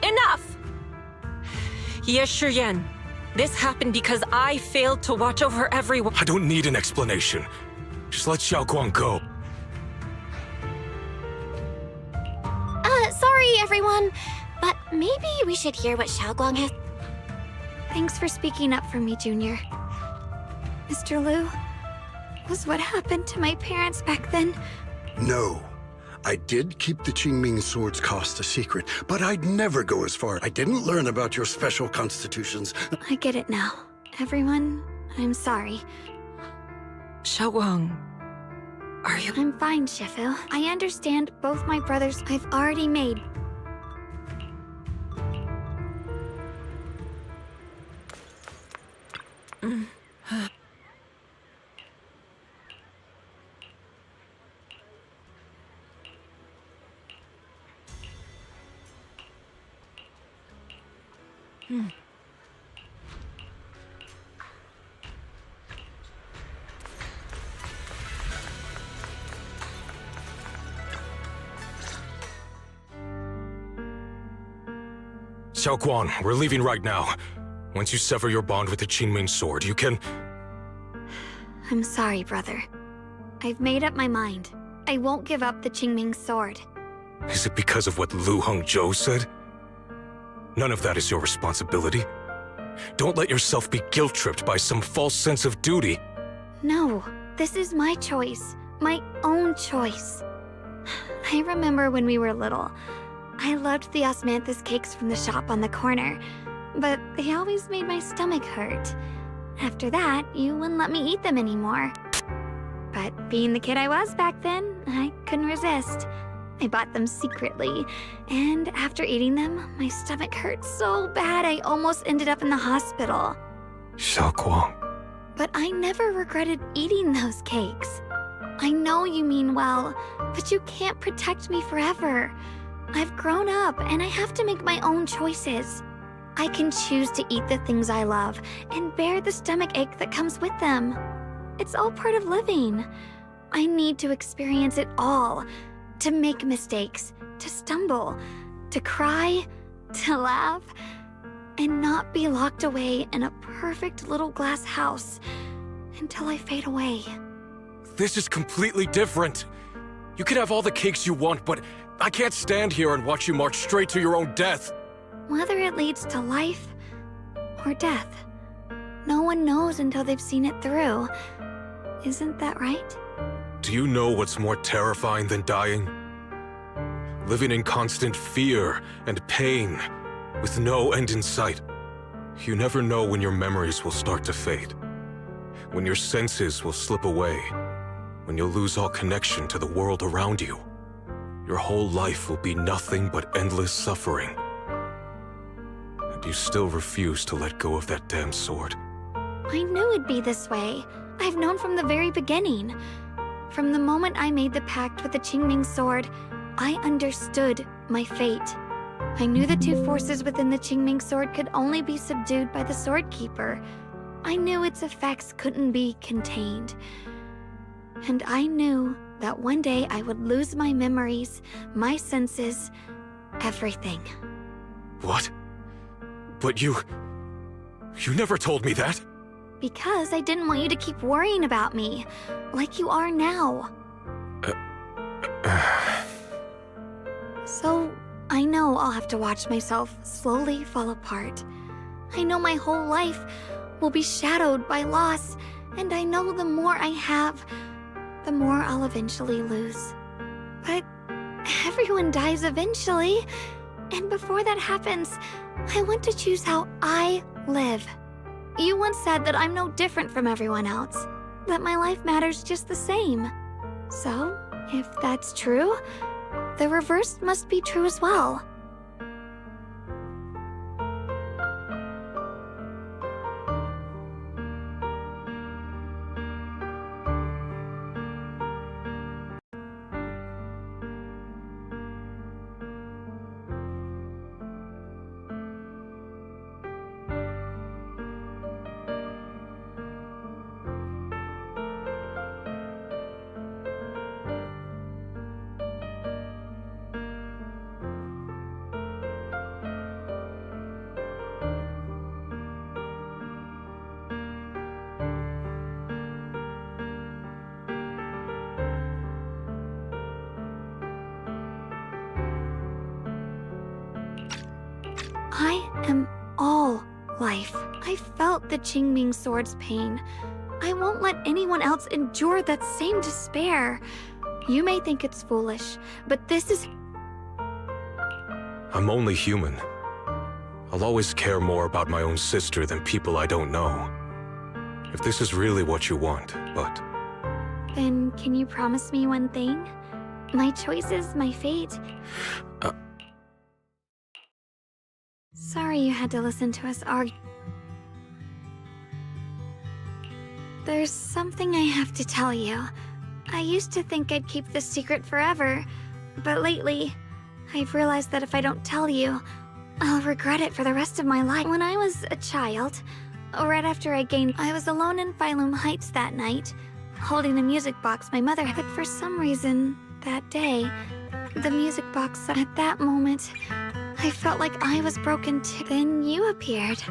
Enough! Ye Shuyan, this happened because I failed to watch over everyone. I don't need an explanation. Just let Xiaoguang go. Sorry, everyone, but maybe we should hear what Xiaoguang has— Thanks for speaking up for me, Junior. Mr. Liu, was what happened to my parents back then? No. I did keep the Qingming sword's cost a secret, but I'd never go as far. I didn't learn about your special constitutions. I get it now. Everyone, I'm sorry. Xiaoguang, are you— I'm fine, Shifu. I understand both my brothers I've already made. Xiaoguang, we're leaving right now. Once you sever your bond with the Qingming sword, you can— I'm sorry, brother. I've made up my mind. I won't give up the Qingming sword. Is it because of what Lu Hongzhou said? None of that is your responsibility. Don't let yourself be guilt-tripped by some false sense of duty. No, this is my choice. My own choice. I remember when we were little. I loved the osmanthus cakes from the shop on the corner, but they always made my stomach hurt. After that, you wouldn't let me eat them anymore. But being the kid I was back then, I couldn't resist. I bought them secretly, and after eating them, my stomach hurt so bad I almost ended up in the hospital. Xiaoguang. But I never regretted eating those cakes. I know you mean well, but you can't protect me forever. I've grown up, and I have to make my own choices. I can choose to eat the things I love and bear the stomach ache that comes with them. It's all part of living. I need to experience it all, to make mistakes, to stumble, to cry, to laugh, and not be locked away in a perfect little glass house until I fade away. This is completely different. You can have all the cakes you want, but I can't stand here and watch you march straight to your own death. Whether it leads to life or death, no one knows until they've seen it through. Isn't that right? Do you know what's more terrifying than dying? living in constant fear and pain, with no end in sight. You never know when your memories will start to fade, when your senses will slip away, when you'll lose all connection to the world around you. Your whole life will be nothing but endless suffering. And you still refuse to let go of that damn sword. I knew it'd be this way. I've known from the very beginning. From the moment I made the pact with the Qingming sword, I understood my fate. I knew the two forces within the Qingming sword could only be subdued by the Sword Keeper. I knew its effects couldn't be contained. And I knew that one day I would lose my memories, my senses, everything. What? But you never told me that. Because I didn't want you to keep worrying about me, like you are now. So, I know I'll have to watch myself slowly fall apart. I know my whole life will be shadowed by loss, and I know the more I have, the more I'll eventually lose. But everyone dies eventually, and before that happens, I want to choose how I live. You once said that I'm no different from everyone else, that my life matters just the same. So, if that's true, the reverse must be true as well. I am all life. I felt the Qingming sword's pain. I won't let anyone else endure that same despair. You may think it's foolish, but this is... I'm only human. I'll always care more about my own sister than people I don't know. If this is really what you want, but... Then can you promise me one thing? My choices, my fate. Sorry you had to listen to us argue. There's something I have to tell you. I used to think I'd keep this secret forever, but lately, I've realized that if I don't tell you, I'll regret it for the rest of my life. When I was a child, right after I was alone in Phylum Heights that night, holding the music box my mother had. But for some reason, that day, the music box, at that moment, I felt like I was broken too. Then you appeared.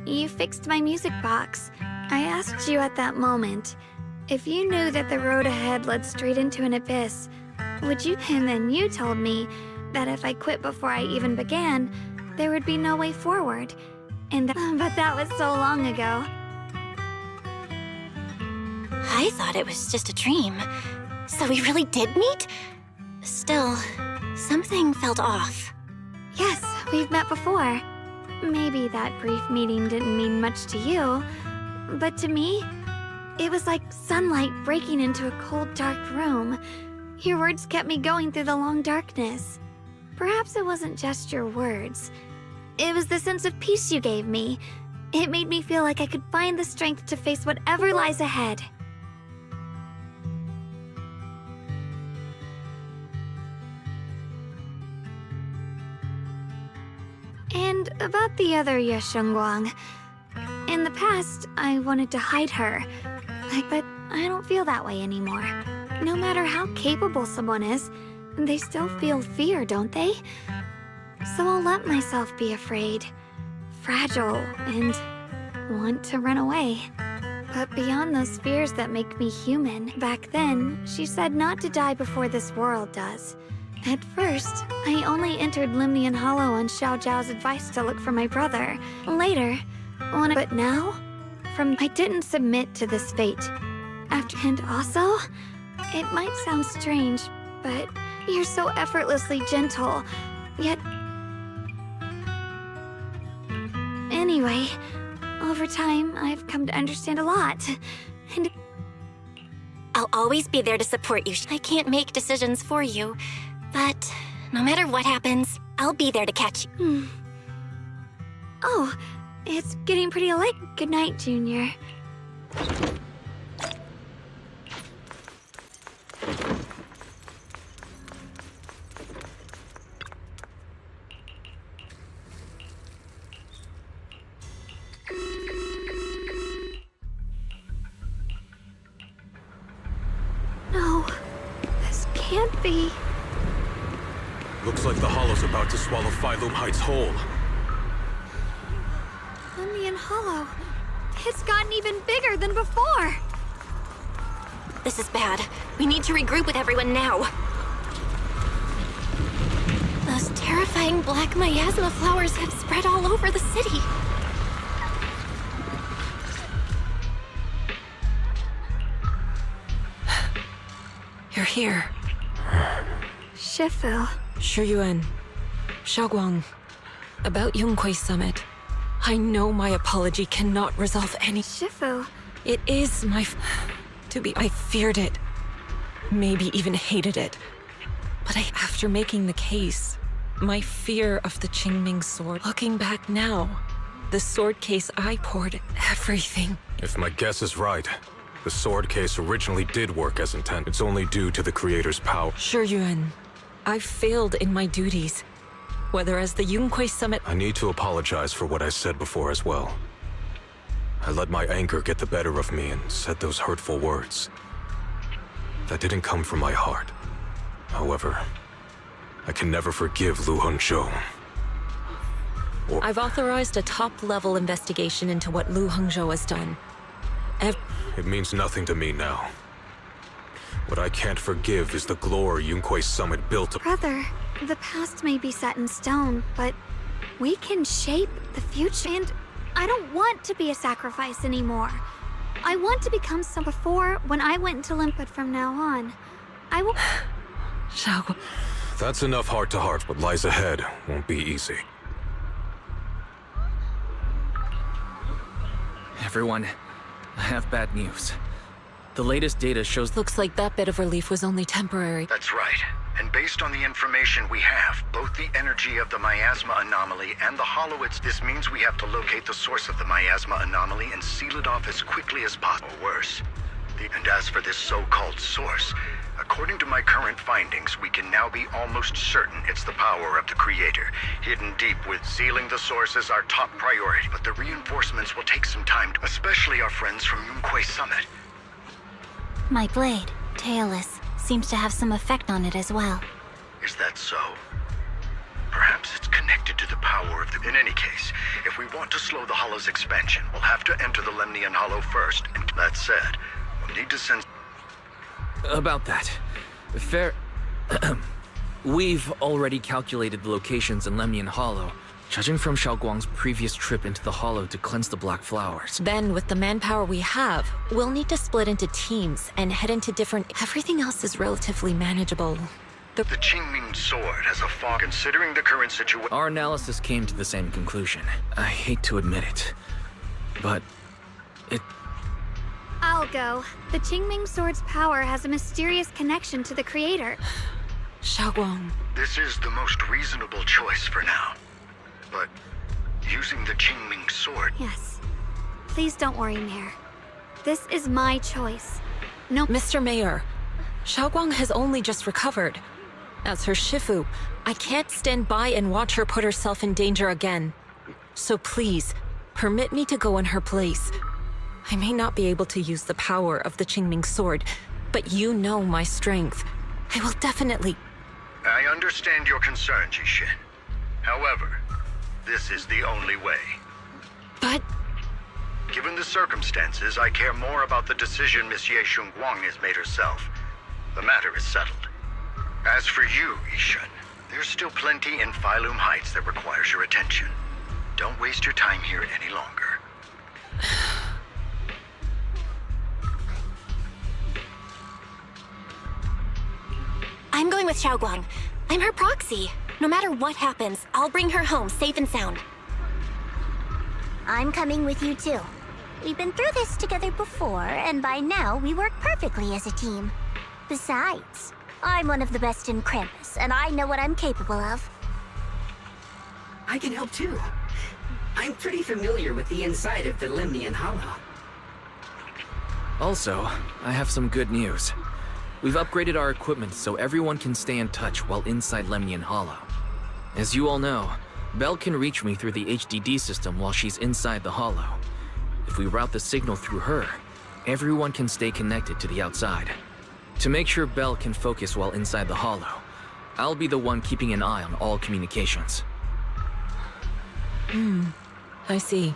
You fixed my music box. I asked you at that moment, if you knew that the road ahead led straight into an abyss, would you? And then you told me that if I quit before I even began, there would be no way forward. But that was so long ago. I thought it was just a dream. So we really did meet? Still, something felt off. Yes, we've met before. Maybe that brief meeting didn't mean much to you, but to me, it was like sunlight breaking into a cold, dark room. Your words kept me going through the long darkness. Perhaps it wasn't just your words. It was the sense of peace you gave me. It made me feel like I could find the strength to face whatever lies ahead. And about the other Yeshengguang. In the past, I wanted to hide her. But I don't feel that way anymore. No matter how capable someone is, they still feel fear, don't they? So I'll let myself be afraid, fragile, and want to run away. But beyond those fears that make me human, back then, she said not to die before this world does. At first, I only entered Limnian Hollow on Xiao Zhao's advice to look for my brother. Later, but now, I didn't submit to this fate. And also, it might sound strange, but You're so effortlessly gentle, yet... Anyway, over time, I've come to understand a lot. And I'll always be there to support you. I can't make decisions for you, but no matter what happens, I'll be there to catch you. Oh, it's getting pretty late. Good night, Junior. No, this can't be. Looks like the Hollow's about to swallow Phylum Heights whole. Lemnian Hollow. It's gotten even bigger than before. This is bad. We need to regroup with everyone now. Those terrifying black miasma flowers have spread all over the city. You're here. Shifu. Storyyy, Xiaoguang, about Yunque's summit. I know my apology cannot resolve any... Shifu. It is my... I feared it. Maybe even hated it. But after making the case, my fear of the Qingming sword... Looking back now, the sword case I poured everything. If my guess is right, the sword case originally did work as intended. It's only due to the creator's power. Storyyy, I failed in my duties. Whether as the Yunque summit... I need to apologize for what I said before as well. I let my anger get the better of me and said those hurtful words. That didn't come from my heart. However, I can never forgive Lu Hongzhou. I've authorized a top-level investigation into what Lu Hongzhou has done. It means nothing to me now. What I can't forgive is the glory Yunque's summit built. Brother, the past may be set in stone, but we can shape the future. And I don't want to be a sacrifice anymore. I want to become some before when I went into Limpid from now on. I will... Xiaoguang. That's enough heart-to-heart. What lies ahead won't be easy. Everyone, I have bad news. The latest data shows... Looks like that bit of relief was only temporary. That's right. And based on the information we have, both the energy of the miasma anomaly and the hollow, this means we have to locate the source of the miasma anomaly and seal it off as quickly as possible. Or worse. And as for this so-called source, according to my current findings, we can now be almost certain it's the power of the Creator, hidden deep with sealing the source is our top priority. But the reinforcements will take some time, especially our friends from Yunque Summit. My blade, Tailless, seems to have some effect on it as well. Is that so? Perhaps it's connected to the power of the... In any case, if we want to slow the Hollow's expansion, we'll have to enter the Lemnian Hollow first. And that said, we'll need to send... About that. Fair... We've already calculated the locations in Lemnian Hollow, judging from Xiaoguang's previous trip into the Hollow to cleanse the black flowers. Then, with the manpower we have, we'll need to split into teams and head into different... Everything else is relatively manageable. The Qingming sword has a fog. Considering the current situation... Our analysis came to the same conclusion. I hate to admit it, but it... I'll go. The Qingming sword's power has a mysterious connection to the Creator. Xiaoguang. This is the most reasonable choice for now. But using the Qingming sword... Yes. Please don't worry, Mayor. This is my choice. No... Mr. Mayor, Xiaoguang has only just recovered. As her Shifu, I can't stand by and watch her put herself in danger again. So please, permit me to go in her place. I may not be able to use the power of the Qingming sword, but you know my strength. I will definitely... I understand your concern, Jixin. However, this is the only way. But... Given the circumstances, I care more about the decision Miss Ye Shunguang has made herself. The matter is settled. As for you, Yixin, there's still plenty in Phylum Heights that requires your attention. Don't waste your time here any longer. I'm going with Xiaoguang. I'm her proxy. No matter what happens, I'll bring her home safe and sound. I'm coming with you too. We've been through this together before, and by now we work perfectly as a team. Besides, I'm one of the best in Krampus, and I know what I'm capable of. I can help too. I'm pretty familiar with the inside of the Lemnian Hollow. Also, I have some good news. We've upgraded our equipment so everyone can stay in touch while inside Lemnian Hollow. As you all know, Belle can reach me through the HDD system while she's inside the Hollow. If we route the signal through her, everyone can stay connected to the outside. To make sure Belle can focus while inside the Hollow, I'll be the one keeping an eye on all communications. I see.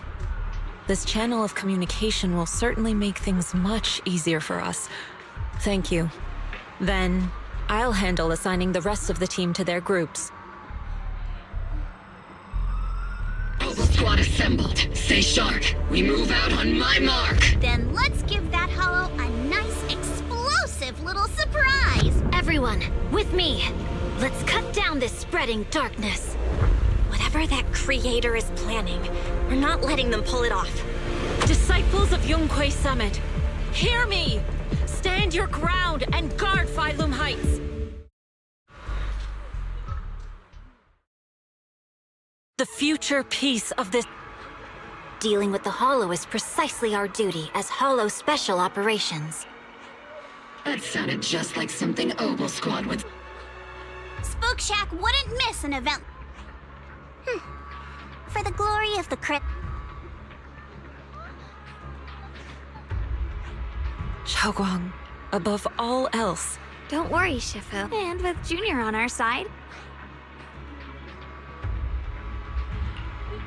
This channel of communication will certainly make things much easier for us. Thank you. Then, I'll handle assigning the rest of the team to their groups. Mobile squad assembled. Stay sharp. We move out on my mark. Then let's give that hollow a nice, explosive little surprise! Everyone, with me. Let's cut down this spreading darkness. Whatever that creator is planning, we're not letting them pull it off. Disciples of Yunquay Summit, hear me! Stand your ground and guard Phylum Heights! The future peace of this... Dealing with the Hollow is precisely our duty as Hollow Special Operations. That sounded just like something Obel Squad would... Spook Shack wouldn't miss an event. For the glory of the crypt. Xiaoguang, above all else. Don't worry, Shifu. And with Junior on our side,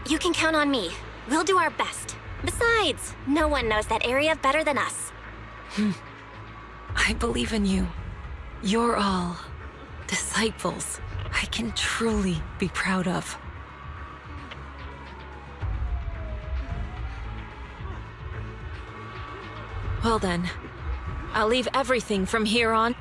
You can count on me. We'll do our best. Besides, no one knows that area better than us. I believe in you. You're all disciples I can truly be proud of. Well then, I'll leave everything from here on.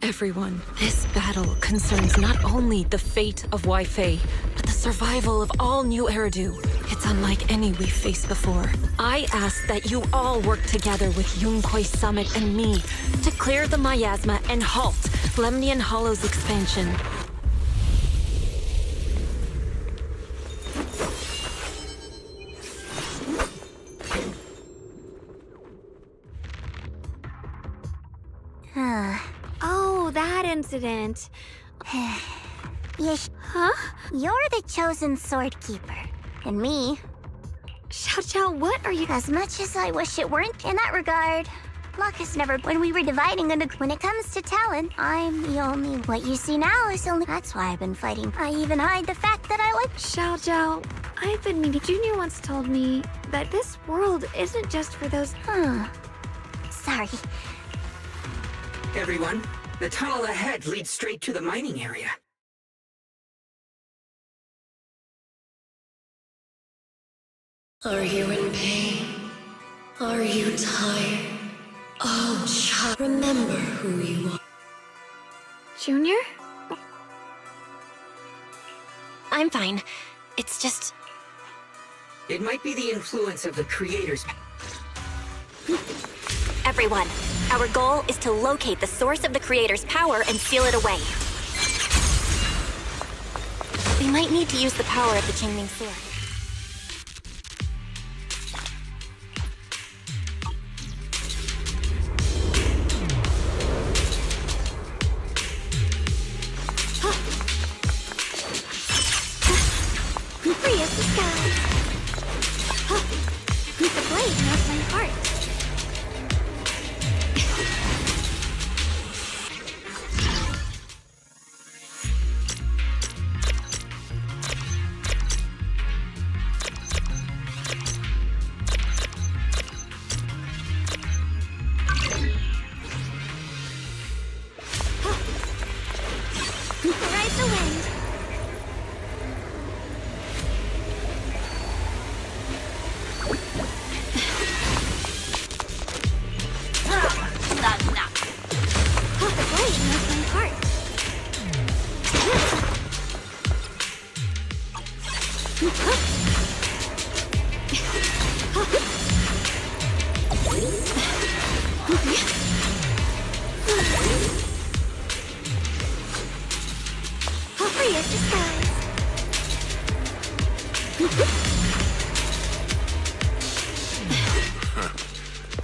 Everyone, this battle concerns not only the fate of Waifei, but the survival of all New Eridu. It's unlike any we've faced before. I ask that you all work together with Yunquay Summit and me to clear the miasma and halt Lemnian Hollow's expansion. Oh, that incident. Yes. Huh? You're the chosen sword keeper. And me. Xiao, what are you... As much as I wish it weren't in that regard. Luck has never... When we were dividing into... When it comes to talent, I'm the only... What you see now is only... That's why I've been fighting. I even hide the fact that I like... Xiao, I've been meaning... Junior once told me that this world isn't just for those... Sorry. Everyone, the tunnel ahead leads straight to the mining area. Are you in pain? Are you tired? Oh, child, remember who you are. Junior? I'm fine. It's just... It might be the influence of the creators. Everyone, our goal is to locate the source of the Creator's power and seal it away. We might need to use the power of the Timeee sword. Free as the sky. The blade knows my heart. Ride the wind. The blade knows my heart. Free as the skies.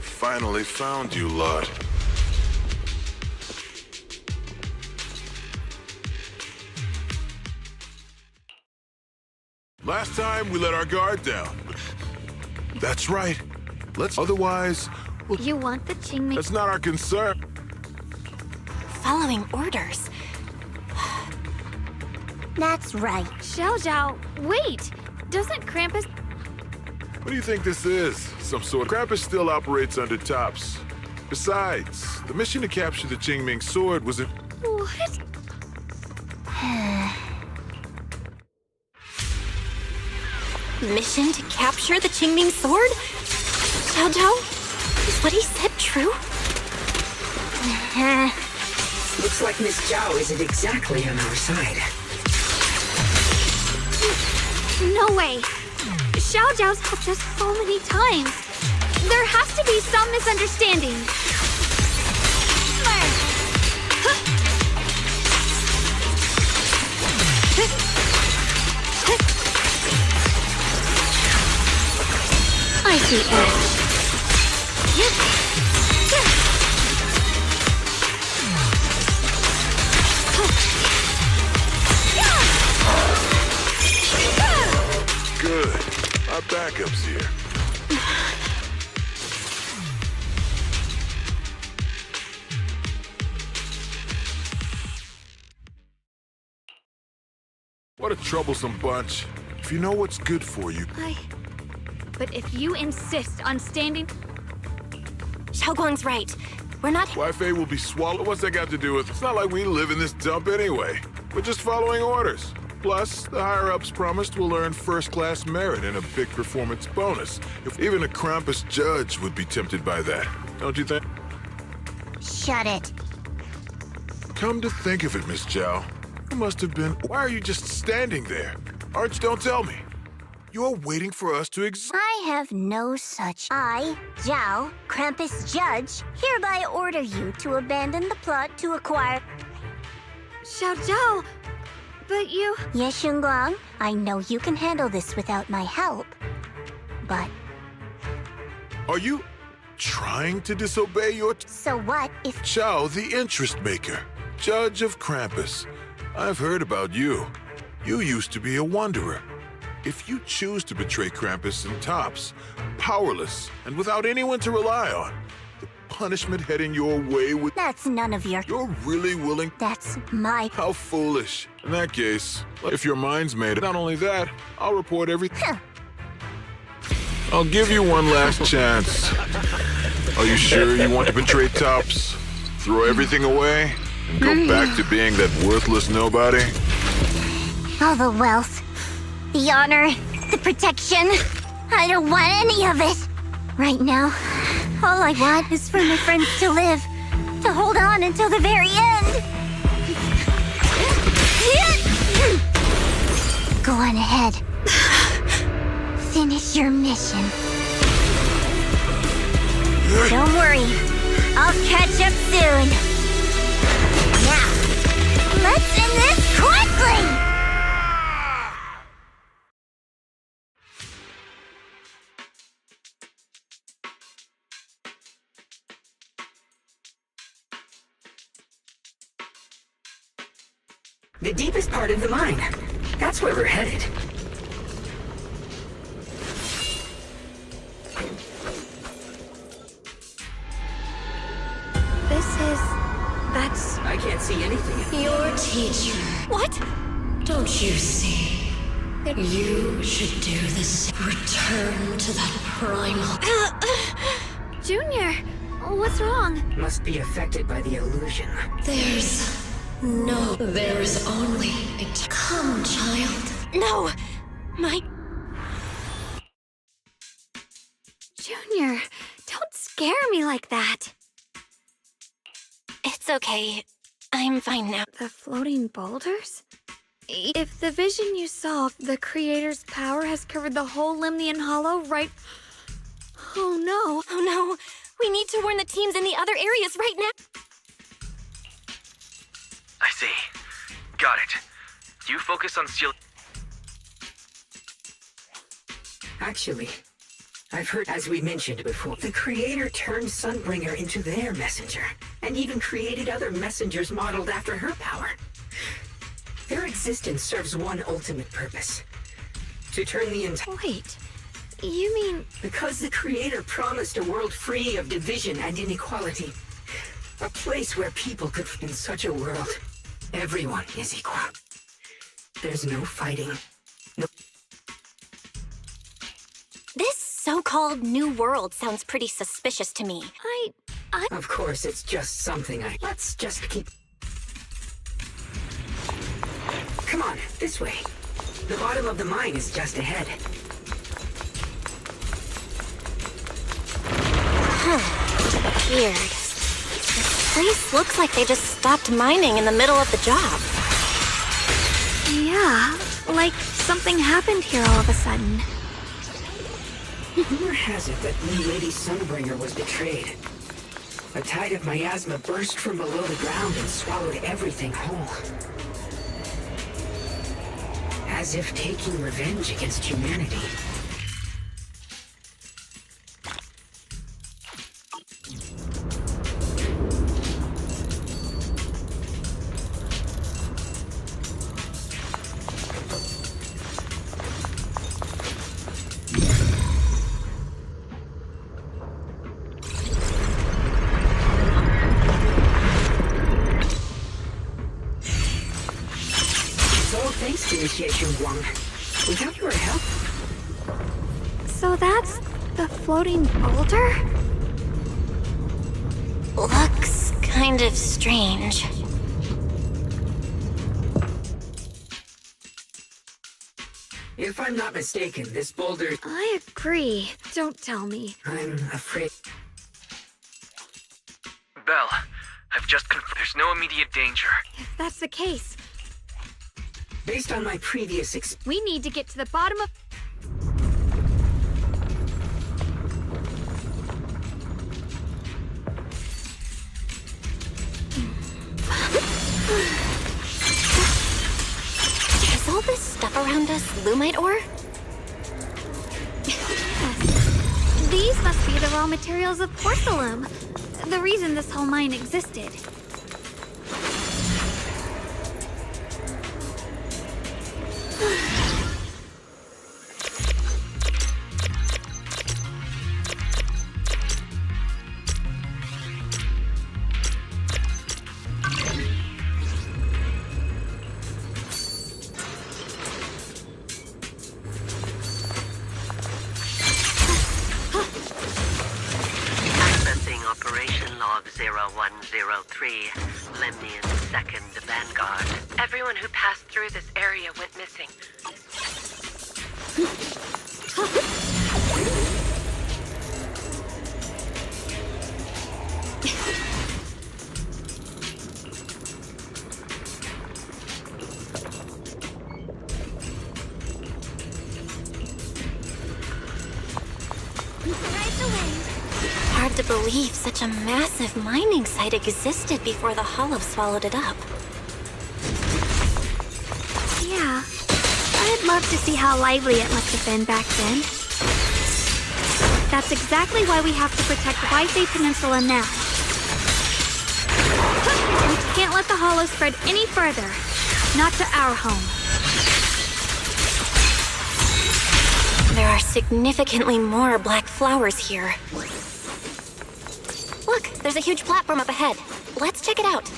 Finally found you, lot. Last time we let our guard down. That's right. Otherwise, You want the Timeee? that's not our concern. Following orders. That's right. Xiao, wait! Doesn't Krampus... What do you think this is? Some sort of... Krampus still operates under tops. Besides, the mission to capture the Timeee sword was in... What? Mission to capture the Timeee sword? Xiao, is what he said true? Looks like Miss Zhao isn't exactly on our side. No way! Xiao's helped us so many times. There has to be some misunderstanding. I see ash. Good. Our backup's here. What a troublesome bunch. If you know what's good for you... But if you insist on standing... Xiaoguang's right. We're not... Wi-Fi will be swallowed. What's that got to do with... It's not like we live in this dump anyway. We're just following orders. Plus, the higher-ups promised we'll earn first-class merit and a big performance bonus. If even a Krampus judge would be tempted by that, don't you think? Shut it. Come to think of it, Miss Zhao, you must have been... Why are you just standing there? Arch, don't tell me. You're waiting for us to I have no such... I, Zhao, Krampus Judge, hereby order you to abandon the plot to acquire... Xiao, but you... Yes, Xingguang, I know you can handle this without my help. But... Are you trying to disobey your... So what if... Zhao, the interest maker, judge of Krampus. I've heard about you. You used to be a wanderer. If you choose to betray Krampus and Tops, powerless and without anyone to rely on, the punishment heading your way would... That's none of your... You're really willing... That's my... How foolish. In that case, if your mind's made up, not only that, I'll report everything. I'll give you one last chance. Are you sure you want to betray Tops? Throw everything away? And go back to being that worthless nobody? All the wealth, the honor, the protection. I don't want any of it. Right now, All I want is for my friends to live, to hold on until the very end. Go on ahead. Finish your mission. Don't worry, I'll catch up soon. Now, let's end this quickly! The deepest part of the mine. That's where we're headed. That's... I can't see anything. Your teacher. What? Don't you see? You should do this. Return to that primal. Junior, what's wrong? Must be affected by the illusion. There's only a come, child. No! My... Junior, don't scare me like that. It's okay. I'm fine now. The floating boulders? If the vision you saw, the Creator's power has covered the whole Lemnian Hollow, right? Oh no. Oh no. We need to warn the teams in the other areas right now. I see. Got it. You focus on seal. Actually, I've heard, as we mentioned before, the Creator turned Sunbringer into their messenger, and even created other messengers modeled after her power. Their existence serves one ultimate purpose: to turn the entire... Wait, you mean... Because the Creator promised a world free of division and inequality. A place where people could... In such a world, everyone is equal. There's no fighting, no... This so-called new world sounds pretty suspicious to me. Of course, it's just something Let's just keep... Come on, this way. The bottom of the mine is just ahead. Weird. This place looks like they just stopped mining in the middle of the job. Yeah, like something happened here all of a sudden. Rumor has it that New Lady Sunbringer was betrayed. A tide of miasma burst from below the ground and swallowed everything whole. As if taking revenge against humanity. Thanks to Initiation 1. Without your help... So that's the floating boulder? Looks kind of strange. If I'm not mistaken, this boulder... I agree. Don't tell me. I'm afraid... Belle, I've just confirmed there's no immediate danger. If that's the case, based on my previous we need to get to the bottom of... Is all this stuff around us Lumite ore? Yes. These must be the raw materials of Porcelain. The reason this whole mine existed. Accessing Operation Log 0103, Lemnian 2nd Vanguard. Everyone who passed through this area went missing. to believe such a massive mining site existed before the Hollow swallowed it up. Yeah, I'd love to see how lively it must have been back then. That's exactly why we have to protect Waifei Peninsula now. We can't let the Hollow spread any further. Not to our home. There are significantly more black flowers here. Look, there's a huge platform up ahead. Let's check it out.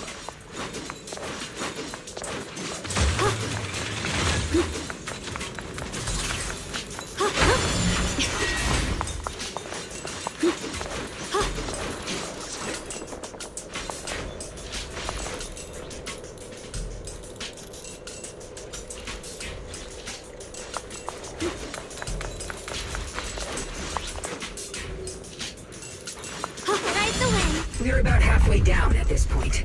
We're about halfway down at this point.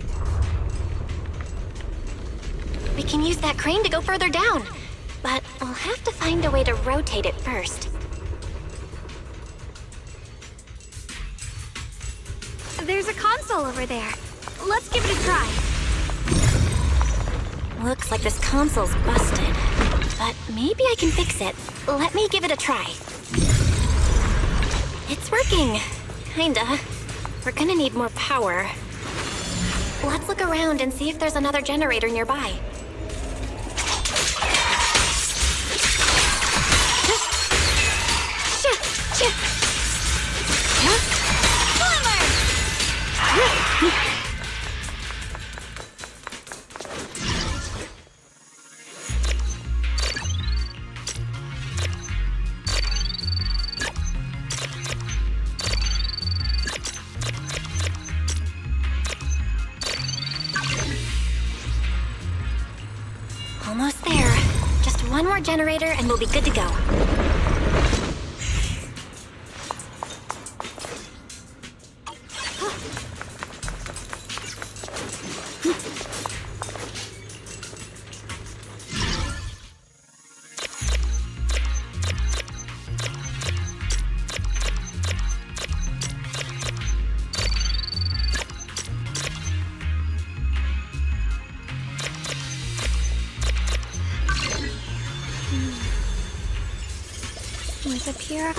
We can use that crane to go further down, but we'll have to find a way to rotate it first. There's a console over there. Let's give it a try. Looks like this console's busted, but maybe I can fix it. Let me give it a try. It's working. Kinda. We're gonna need more power. Let's look around and see if there's another generator nearby. Almost there. Just one more generator and we'll be good to go. Was up here?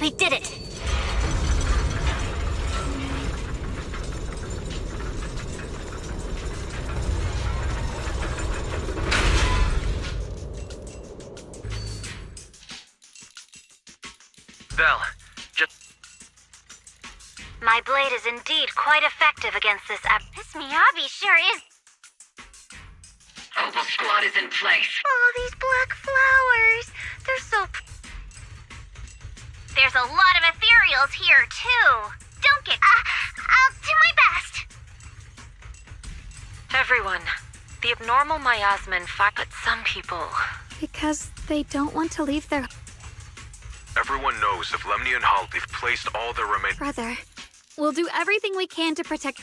We did it! Val, My blade is indeed quite effective against this This Miyabi sure is. Hobo Squad is in place. Oh, these black flowers. They're so... There's a lot of ethereals here, too. Don't get... I'll do my best. Everyone, the abnormal miasma fight, but some people... Because they don't want to leave their... Everyone knows if Lemny and Hall, they've placed all their remain... brother. We'll do everything we can to protect...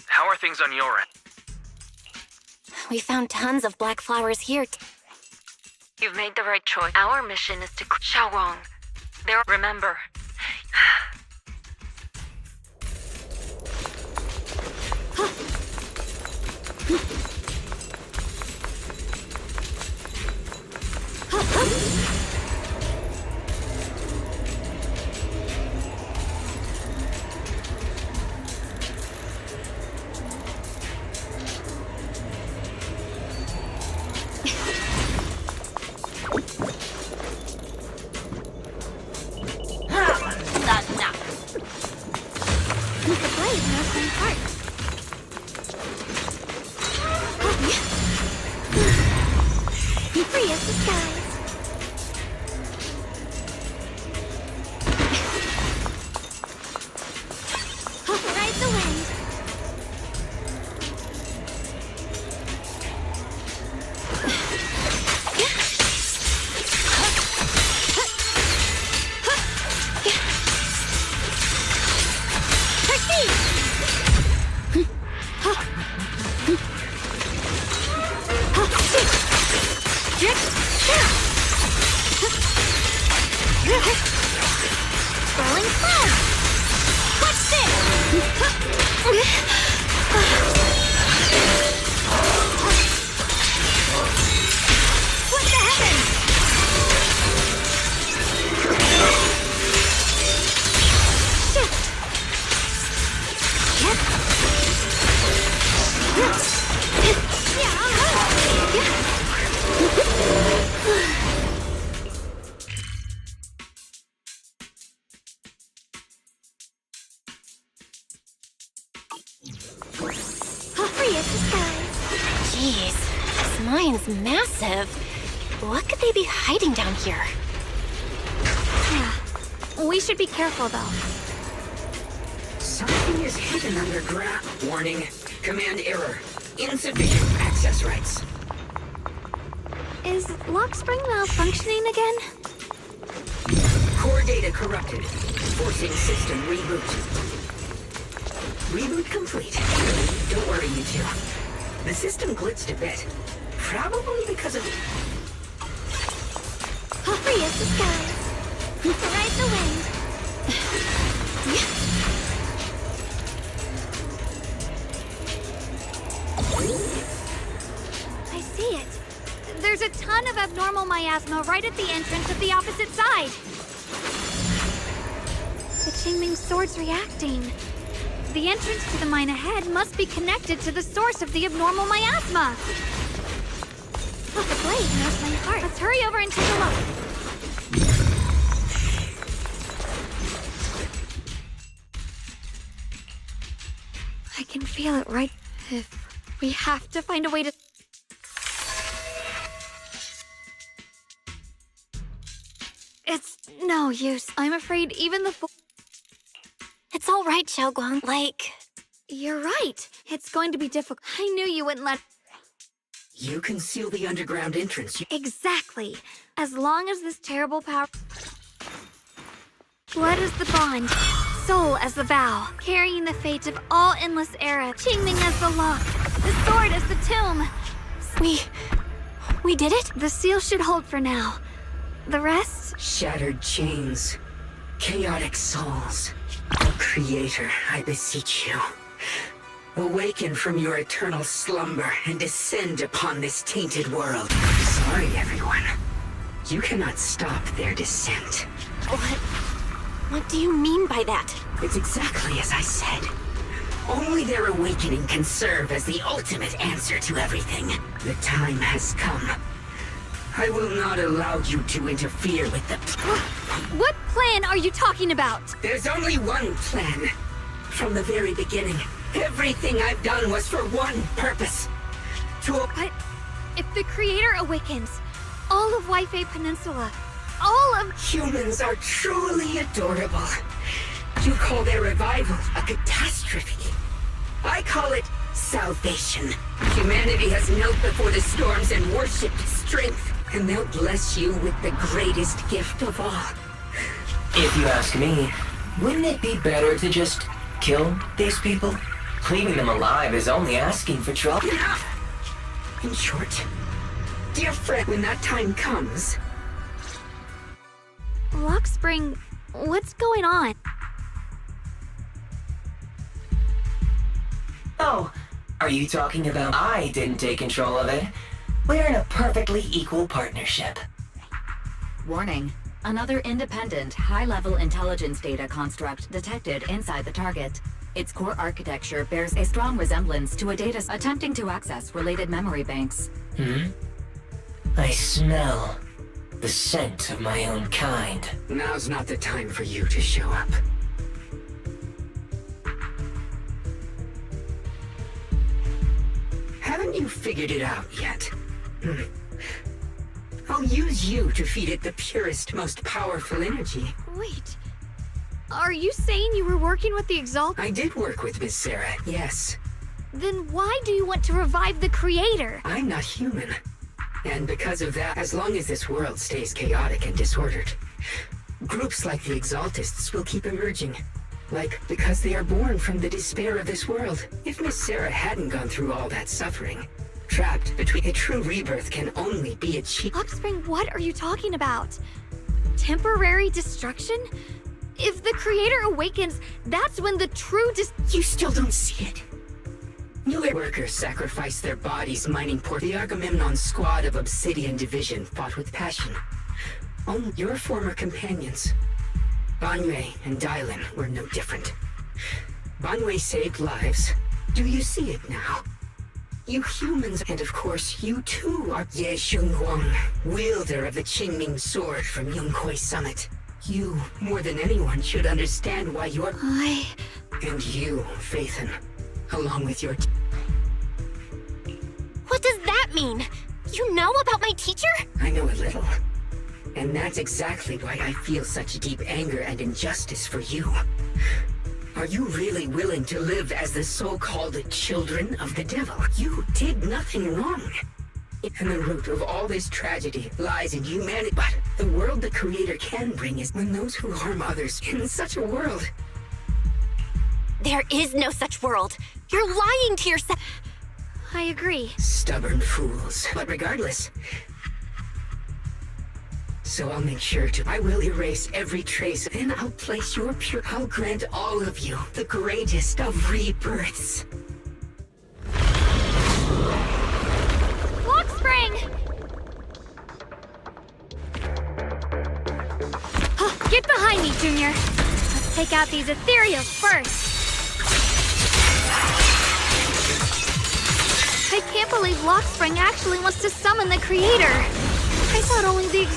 how are things on your end? We found tons of black flowers here. You've made the right choice. Our mission is to Xiaowang. There, remember. What the heavens? Jeez, this mine's massive. What could they be hiding down here? Yeah. We should be careful, though. Something is hidden underground. Warning. Command error. Insufficient access rights. Is lock spring malfunctioning again? Core data corrupted. Forcing system reboot. Reboot complete. Don't worry, you two. The system glitched a bit. Probably because of... Free as the skies. Ride the wind. I see it. There's a ton of abnormal miasma right at the entrance of the opposite side. The Qingming sword's reacting. The entrance to the mine ahead must be connected to the source of the abnormal miasma. Oh, the blade knows my heart. Let's hurry over and take a look. I can feel it right. If we have to find a way to... It's no use. I'm afraid even the... It's all right, Xiaoguang. Like... You're right. It's going to be difficult. I knew you wouldn't let... You can seal the underground entrance. Exactly. As long as this terrible power... Blood is the bond. Soul as the vow. Carrying the fate of all endless era. Qingming as the lock. The sword as the tomb. We did it? The seal should hold for now. The rest... Shattered chains. Chaotic souls. Oh, Creator, I beseech you. Awaken from your eternal slumber and descend upon this tainted world. Sorry, everyone. You cannot stop their descent. What do you mean by that? It's exactly as I said. Only their awakening can serve as the ultimate answer to everything. The time has come. I will not allow you to interfere with the... What plan are you talking about? There's only one plan. From the very beginning, everything I've done was for one purpose. But if the Creator awakens, all of Waifei Peninsula, all of... Humans are truly adorable. You call their revival a catastrophe. I call it salvation. Humanity has knelt before the storms and worshipped strength, and they'll bless you with the greatest gift of all. If you ask me, wouldn't it be better to just kill these people? Leaving them alive is only asking for trouble. Enough! In short, dear friend, when that time comes... Lock Spring, what's going on? Oh, are you talking about I didn't take control of it? We're in a perfectly equal partnership. Warning. Another independent, high-level intelligence data construct detected inside the target. Its core architecture bears a strong resemblance to a data attempting to access related memory banks. I smell the scent of my own kind. Now's not the time for you to show up. Haven't you figured it out yet? I'll use you to feed it the purest, most powerful energy. Wait. Are you saying you were working with the Exalt? I did work with Miss Sarah, yes. Then why do you want to revive the Creator? I'm not human. And because of that, as long as this world stays chaotic and disordered, groups like the Exaltists will keep emerging. Like, because they are born from the despair of this world. If Miss Sarah hadn't gone through all that suffering, trapped between a true rebirth can only be achieved. Lock Spring, what are you talking about? Temporary destruction? If the creator awakens, that's when the true You still don't see it. New workers sacrificed their bodies mining port. The Agamemnon squad of Obsidian Division fought with passion. Only your former companions, Banwei and Dylan, were no different. Banwei saved lives. Do you see it now? You humans, and of course, you too are Ye Shunguang, wielder of the Qingming sword from Yongkoi Summit. You, more than anyone, should understand why you're... And you, Phaethon, along with your... What does that mean? You know about my teacher? I know a little. And that's exactly why I feel such deep anger and injustice for you. Are you really willing to live as the so-called children of the devil? You did nothing wrong. And the root of all this tragedy lies in humanity. But the world the Creator can bring is when those who harm others in such a world. There is no such world. You're lying to yourself. I agree. Stubborn fools. But regardless... So I'll make sure to. I will erase every trace, and I'll place your pure... I'll grant all of you the greatest of rebirths. Lock spring! Get behind me, Junior. Let's take out these ethereals first. I can't believe Lockspring actually wants to summon the creator. I thought only the...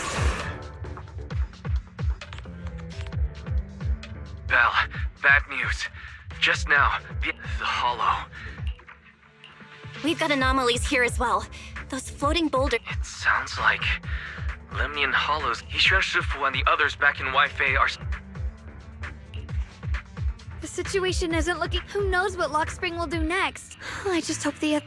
Belle, bad news. Just now, the Hollow. We've got anomalies here as well. Those floating boulders... It sounds like Lemnian Hollows, Yishuan Shifu and the others back in Waifei are... The situation isn't looking... Who knows what Lockspring will do next? I just hope the...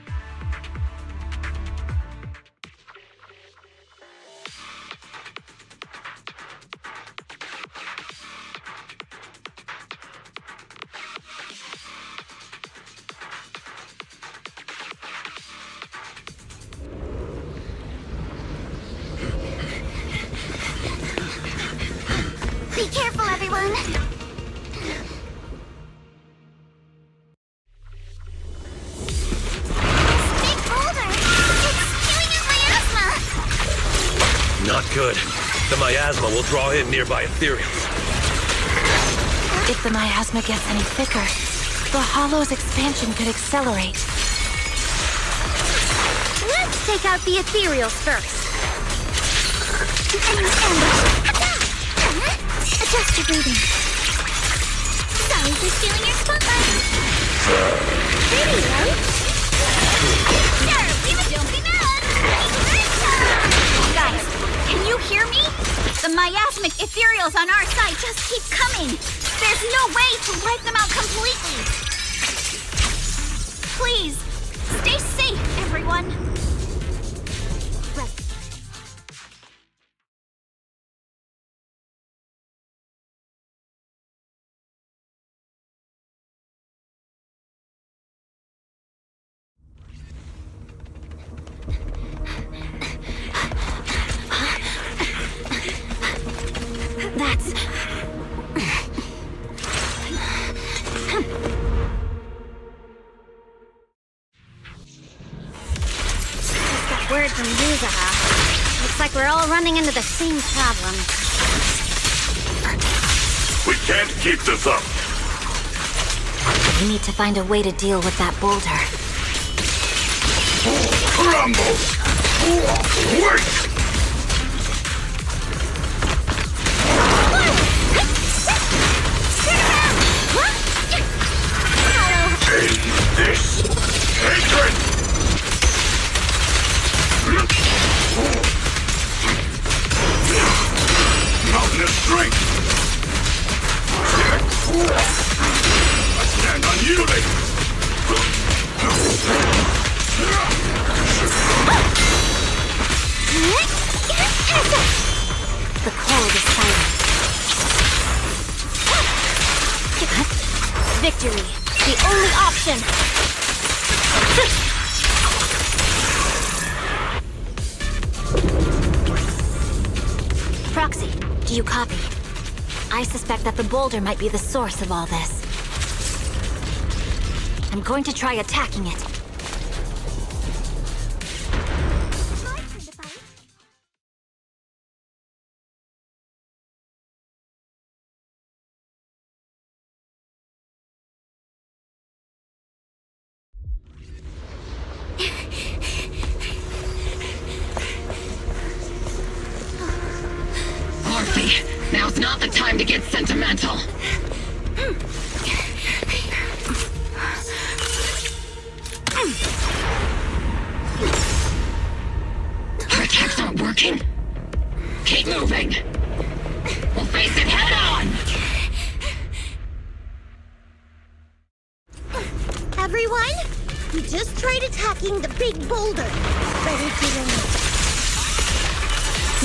Be careful, everyone! Big boulder! It's spewing out miasma! Not good. The miasma will draw in nearby ethereals. If the miasma gets any thicker, the Hollow's expansion could accelerate. Let's take out the ethereals first. Adjust your breathing. Sorry for stealing your spotlight. Pretty, right? Sure, don't be mad. Guys, can you hear me? The miasmic ethereals on our side just keep coming. There's no way to wipe them out completely. Please, stay safe, everyone. That's... Got word from Yuzaha. Looks like we're all running into the same problem. We can't keep this up. We need to find a way to deal with that boulder. Crumble! Wait! In this hatred! Mountainous strength! I stand unyielding! The cold is silent. Victory, the only option! Proxy, do you copy? I suspect that the boulder might be the source of all this. I'm going to try attacking it. Orphe, now's not the time to get sentimental. Our attacks aren't working. Keep moving. We'll face it head on. Everyone, we just tried attacking the big boulder. Better get in.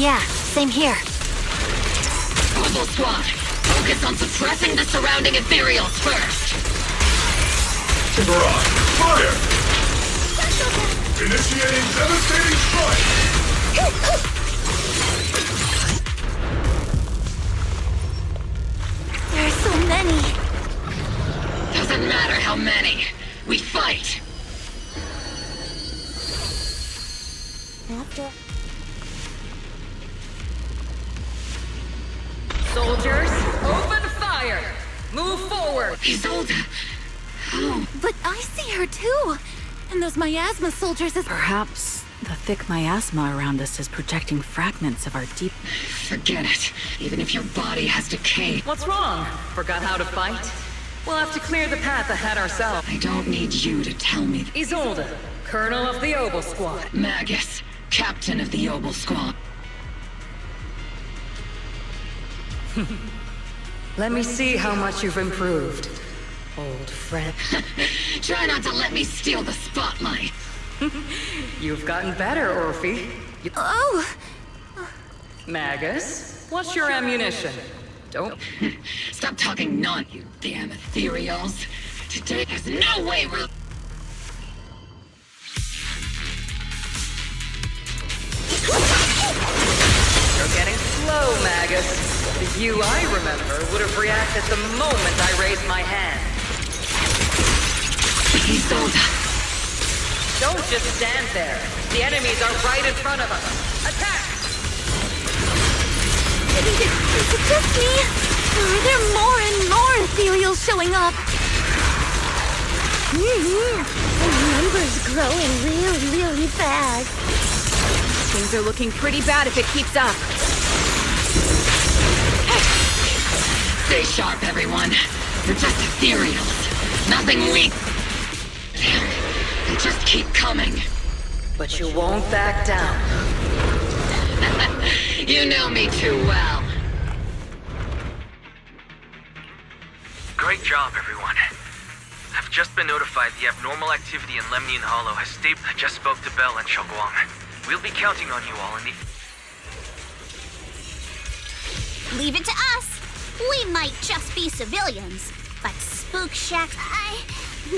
Yeah, same here. Mobile squad, focus on suppressing the surrounding ethereals first. Barrage, fire! Initiating devastating strike! There are so many. Doesn't matter how many. We fight. Soldiers, open fire! Move forward! Isolde! But I see her too. And those miasma soldiers is... Perhaps the thick miasma around us is projecting fragments of our deep... Forget it. Even if your body has decayed. What's wrong? Forgot how to fight? We'll have to clear the path ahead ourselves. I don't need you to tell me. Isolde, Colonel of the Obel Squad. Magus, Captain of the Obel Squad. Let me see how much you've improved, old friend. Try not to let me steal the spotlight. You've gotten better, Orphe. Oh! Magus, what's your ammunition? Don't... Stop talking you damn ethereals. Today there's no way we're... You're getting slow, Magus. The you I remember would have reacted the moment I raised my hand. Isolde. Don't just stand there. The enemies are right in front of us. Attack! Is it just me? Or are there more and more ethereals showing up? The number's growing really fast. Things are looking pretty bad if it keeps up. Stay sharp, everyone. We're just ethereals. Nothing weak. Damn, they just keep coming. But you won't back down. You know me too well. Great job, everyone. I've just been notified the abnormal activity in Lemnian Hollow has stayed. I just spoke to Bell and Xiaoguang. We'll be counting on you all in the... Leave it to us. We might just be civilians, but Spook Shack...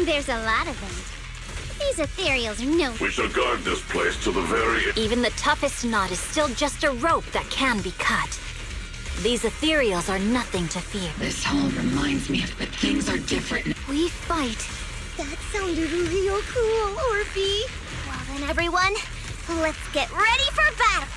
There's a lot of them. These ethereals are no... We shall guard this place to the very... Even the toughest knot is still just a rope that can be cut. These ethereals are nothing to fear. This hall reminds me of... But things are different. We fight. That sounded real cool, Orphe. Well then, everyone, let's get ready for battle!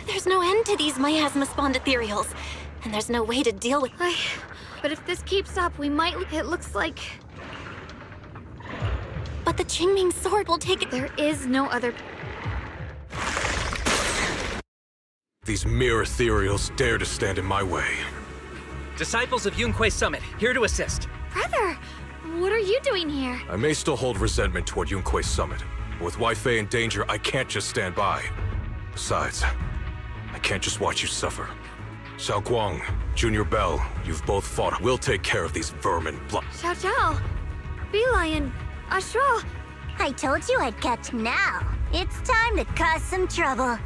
There's no end to these miasma-spawned ethereals, and there's no way to deal with... But if this keeps up, we might... It looks like... But the Qingming sword will take it... There is no other... These mere ethereals dare to stand in my way. Disciples of Yunque Summit, here to assist. Brother, what are you doing here? I may still hold resentment toward Yunque Summit, but with Wei-Fei in danger, I can't just stand by. Besides, I can't just watch you suffer. Xiaoguang, Junior Bell, you've both fought. We'll take care of these vermin. Xiao Zhao, Bee Lion, Astral. I told you I'd catch him now. It's time to cause some trouble.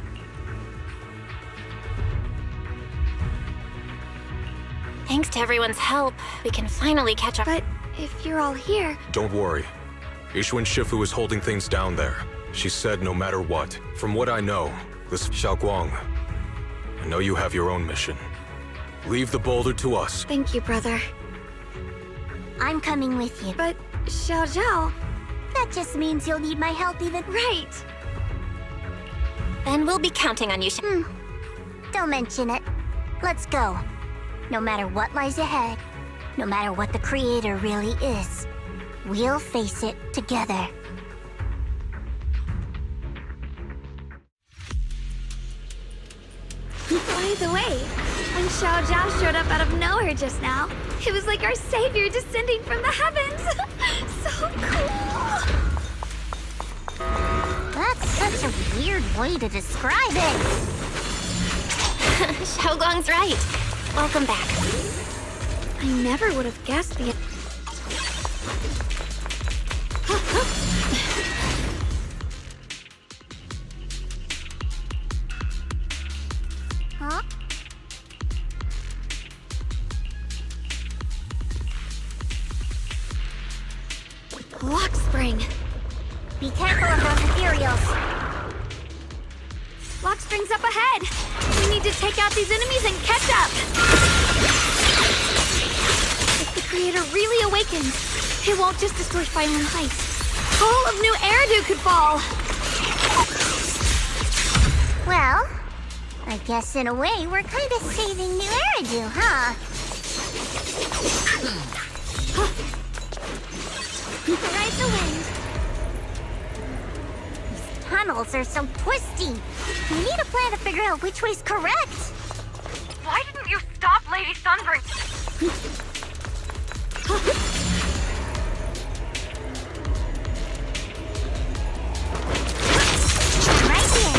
Thanks to everyone's help, we can finally catch up. But if you're all here... Don't worry. Yixuan Shifu is holding things down there. She said no matter what. From what I know, this Xiaoguang, I know you have your own mission. Leave the boulder to us. Thank you, brother. I'm coming with you. But, Xiao Zhao... That just means you'll need my help even... Right! Then we'll be counting on you. Don't mention it. Let's go. No matter what lies ahead, no matter what the Creator really is, we'll face it together. By the way, when Xiao Zhao showed up out of nowhere just now, it was like our savior descending from the heavens. So cool. That's such a weird way to describe it. Xiaoguang's right. Welcome back. I never would have guessed the... Huh? Lock spring. Be careful of those ethereals. Lock spring's up ahead. We need to take out these enemies and catch up. If the Creator really awakens, it won't just destroy Firelin Heights. All of New Eridu could fall. Well, I guess in a way we're kind of saving New Eridu, huh? Ride the wind. These tunnels are so twisty. We need a plan to figure out which way's correct. Why didn't you stop Lady Sunbreak? Right here.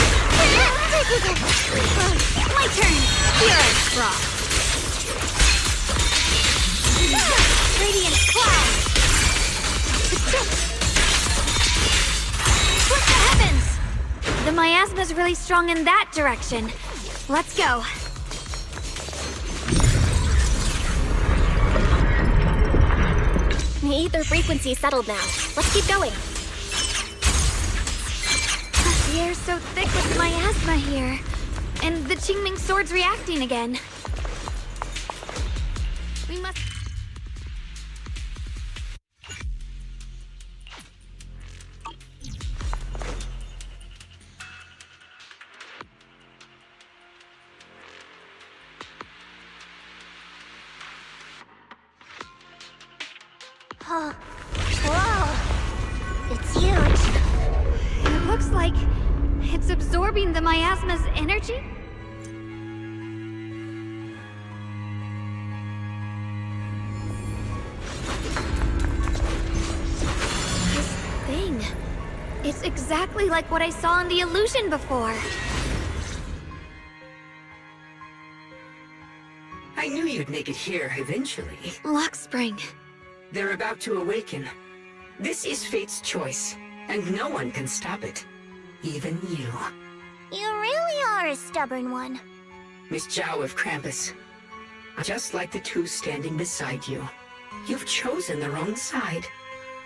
My turn. Pure frost. Radiant cloud. Split the heavens. The miasma's really strong in that direction. Let's go. The ether frequency settled now. Let's keep going. The air's so thick with miasma here. And the Qingming sword's reacting again. We must... Oh, whoa. It's huge. It looks like it's absorbing the miasma's energy? This thing. It's exactly like what I saw in the illusion before. I knew you'd make it here eventually. Lock spring. They're about to awaken. This is fate's choice, and no one can stop it. Even you. You really are a stubborn one. Miss Zhao of Krampus. Just like the two standing beside you. You've chosen the wrong side.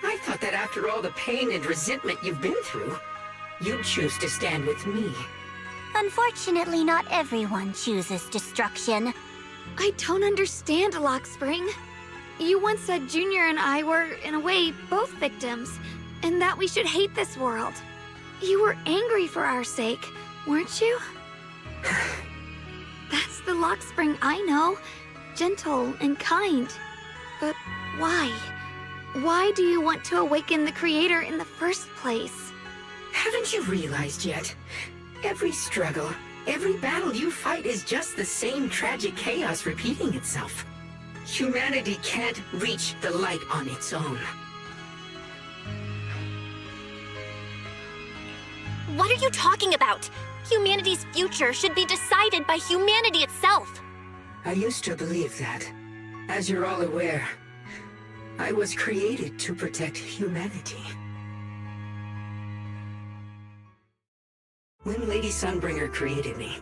I thought that after all the pain and resentment you've been through, you'd choose to stand with me. Unfortunately, not everyone chooses destruction. I don't understand, Lock Spring. You once said Junior and I were, in a way, both victims, and that we should hate this world. You were angry for our sake, weren't you? That's the Lock Spring I know. Gentle and kind. But why? Why do you want to awaken the Creator in the first place? Haven't you realized yet? Every struggle, every battle you fight is just the same tragic chaos repeating itself. Humanity can't reach the light on its own. What are you talking about? Humanity's future should be decided by humanity itself. I used to believe that. As you're all aware, I was created to protect humanity. When Lady Sunbringer created me,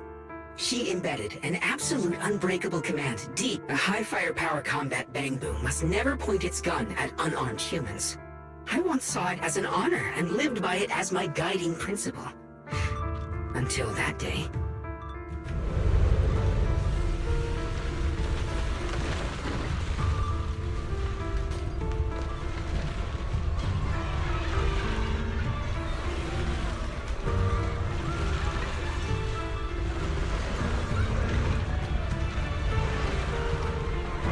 she embedded an absolute unbreakable command deep. A high firepower combat bang boom must never point its gun at unarmed humans. I once saw it as an honor and lived by it as my guiding principle. Until that day.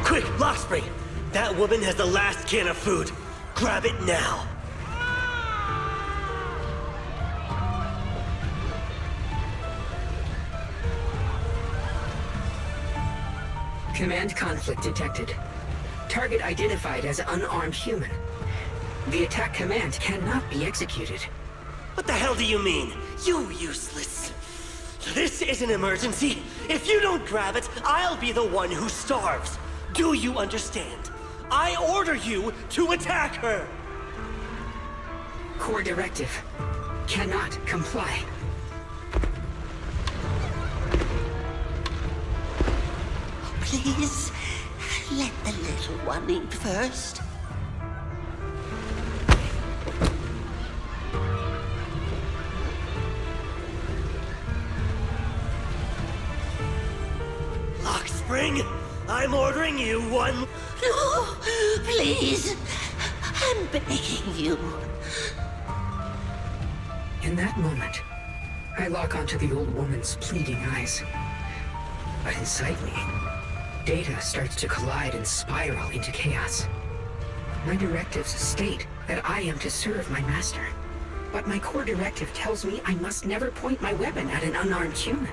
Quick, Lockspring! That woman has the last can of food. Grab it now. Command conflict detected. Target identified as unarmed human. The attack command cannot be executed. What the hell do you mean? You useless. This is an emergency. If you don't grab it, I'll be the one who starves. Do you understand? I order you to attack her! Core directive. Cannot comply. Please, let the little one eat first. Lockspring, I'm ordering you one... No, please. I'm begging you. In that moment, I lock onto the old woman's pleading eyes. But inside me, data starts to collide and spiral into chaos. My directives state that I am to serve my master. But my core directive tells me I must never point my weapon at an unarmed human.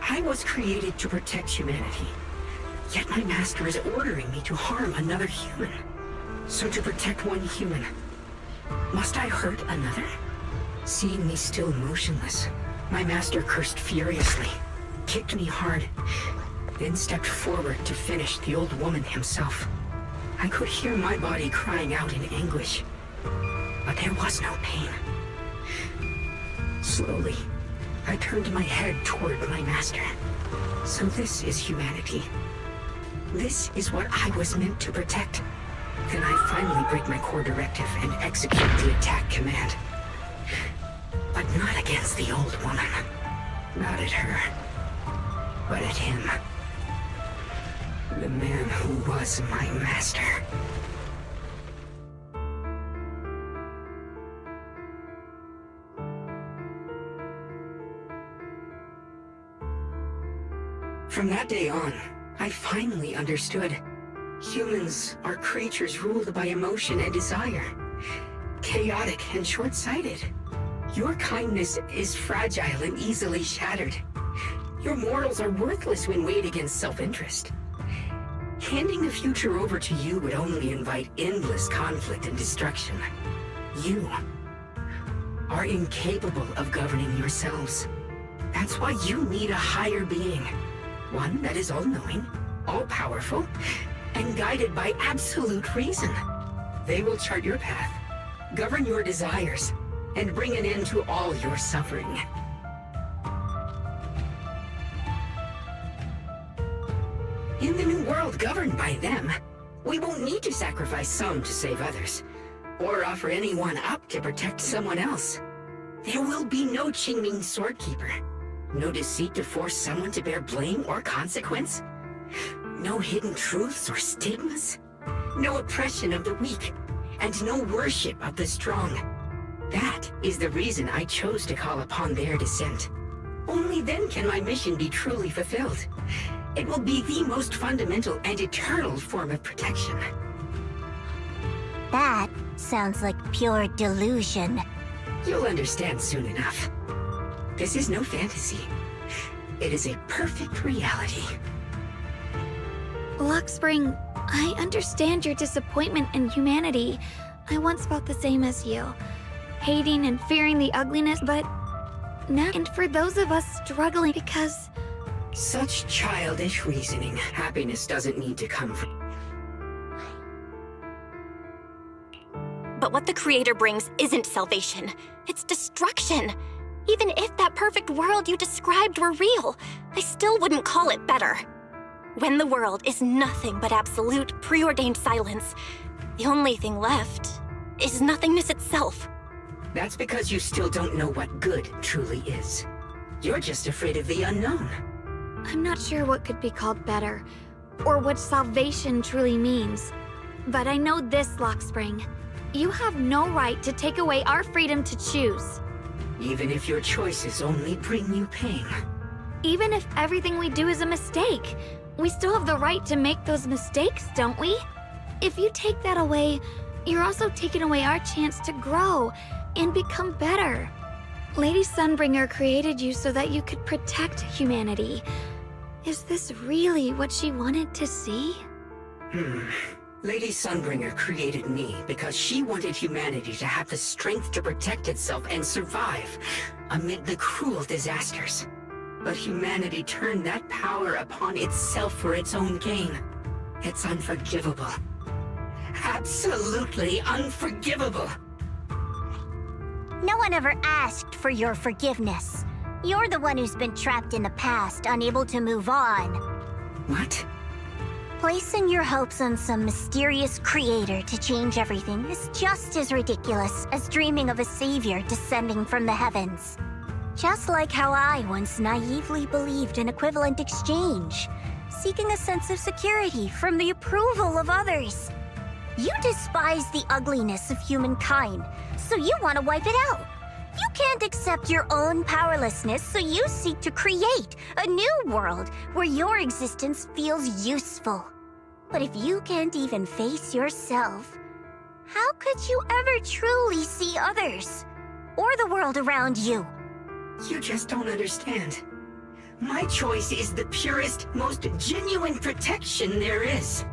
I was created to protect humanity. Yet my master is ordering me to harm another human. So to protect one human, must I hurt another? Seeing me still motionless, my master cursed furiously, kicked me hard, then stepped forward to finish the old woman himself. I could hear my body crying out in anguish, but there was no pain. Slowly, I turned my head toward my master. So this is humanity. This is what I was meant to protect. Then I finally break my core directive and execute the attack command. But not against the old woman. Not at her. But at him. The man who was my master. From that day on, I finally understood. Humans are creatures ruled by emotion and desire. Chaotic and short-sighted. Your kindness is fragile and easily shattered. Your morals are worthless when weighed against self-interest. Handing the future over to you would only invite endless conflict and destruction. You are incapable of governing yourselves. That's why you need a higher being. One that is all-knowing, all-powerful, and guided by absolute reason. They will chart your path, govern your desires, and bring an end to all your suffering. In the new world governed by them, we won't need to sacrifice some to save others, or offer anyone up to protect someone else. There will be no Qingming Swordkeeper. No deceit to force someone to bear blame or consequence. No hidden truths or stigmas. No oppression of the weak. And no worship of the strong. That is the reason I chose to call upon their descent. Only then can my mission be truly fulfilled. It will be the most fundamental and eternal form of protection. That sounds like pure delusion. You'll understand soon enough. This is no fantasy. It is a perfect reality. Luxspring, I understand your disappointment in humanity. I once felt the same as you. Hating and fearing the ugliness, but now... And for those of us struggling, because Such childish reasoning. Happiness doesn't need to come from... But what the Creator brings isn't salvation. It's destruction. Even if that perfect world you described were real, I still wouldn't call it better. When the world is nothing but absolute, preordained silence, the only thing left is nothingness itself. That's because you still don't know what good truly is. You're just afraid of the unknown. I'm not sure what could be called better, or what salvation truly means. But I know this, Lockspring. You have no right to take away our freedom to choose. Even if your choices only bring you pain. Even if everything we do is a mistake, we still have the right to make those mistakes, don't we? If you take that away, you're also taking away our chance to grow and become better. Lady Sunbringer created you so that you could protect humanity. Is this really what she wanted to see? Lady Sunbringer created me because she wanted humanity to have the strength to protect itself and survive amid the cruel disasters. But humanity turned that power upon itself for its own gain. It's unforgivable. Absolutely unforgivable. No one ever asked for your forgiveness. You're the one who's been trapped in the past, unable to move on. What? Placing your hopes on some mysterious creator to change everything is just as ridiculous as dreaming of a savior descending from the heavens. Just like how I once naively believed in equivalent exchange, seeking a sense of security from the approval of others. You despise the ugliness of humankind, so you want to wipe it out. You can't accept your own powerlessness, so you seek to create a new world where your existence feels useful. But if you can't even face yourself, how could you ever truly see others? Or the world around you? You just don't understand. My choice is the purest, most genuine protection there is.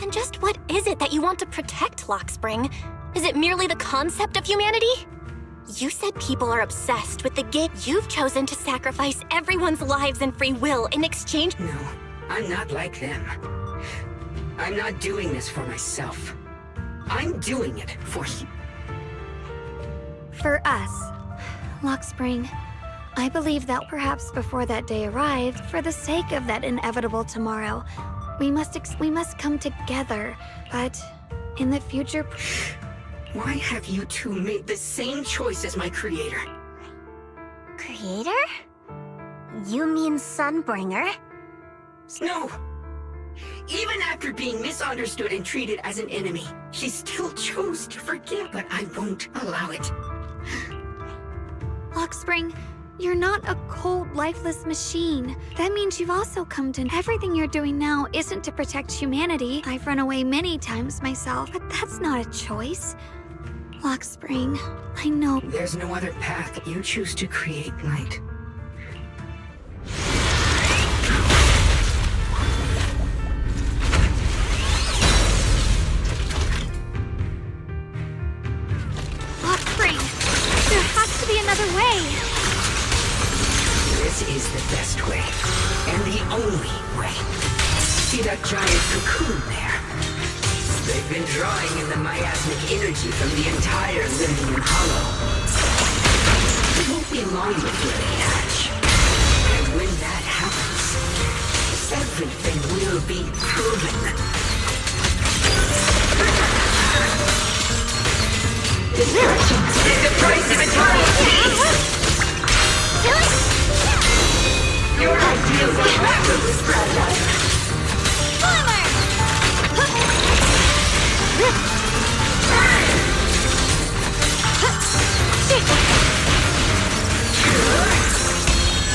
And just what is it that you want to protect, Lockspring? Is it merely the concept of humanity? You said people are obsessed with the game. You've chosen to sacrifice everyone's lives and free will in exchange. No, I'm not like them. I'm not doing this for myself. I'm doing it for you. For us, Lockspring, I believe that perhaps before that day arrived, for the sake of that inevitable tomorrow, we must come together, but in the future... Why have you two made the same choice as my creator? Creator? You mean Sunbringer? No! Even after being misunderstood and treated as an enemy, she still chose to forgive, but I won't allow it. Lockspring, you're not a cold, lifeless machine. That means you've also come to... Everything you're doing now isn't to protect humanity. I've run away many times myself, but that's not a choice. Lockspring, I know... There's no other path. You choose to create light. Lockspring, there has to be another way. This is the best way, and the only way. See that giant cocoon there? They've been drawing in the miasmic energy from the entire Lemnian Hollow. It won't be long before they hatch. And when that happens, everything will be proven. Destruction is the price of eternal peace! Your ideals are reckless, Brother.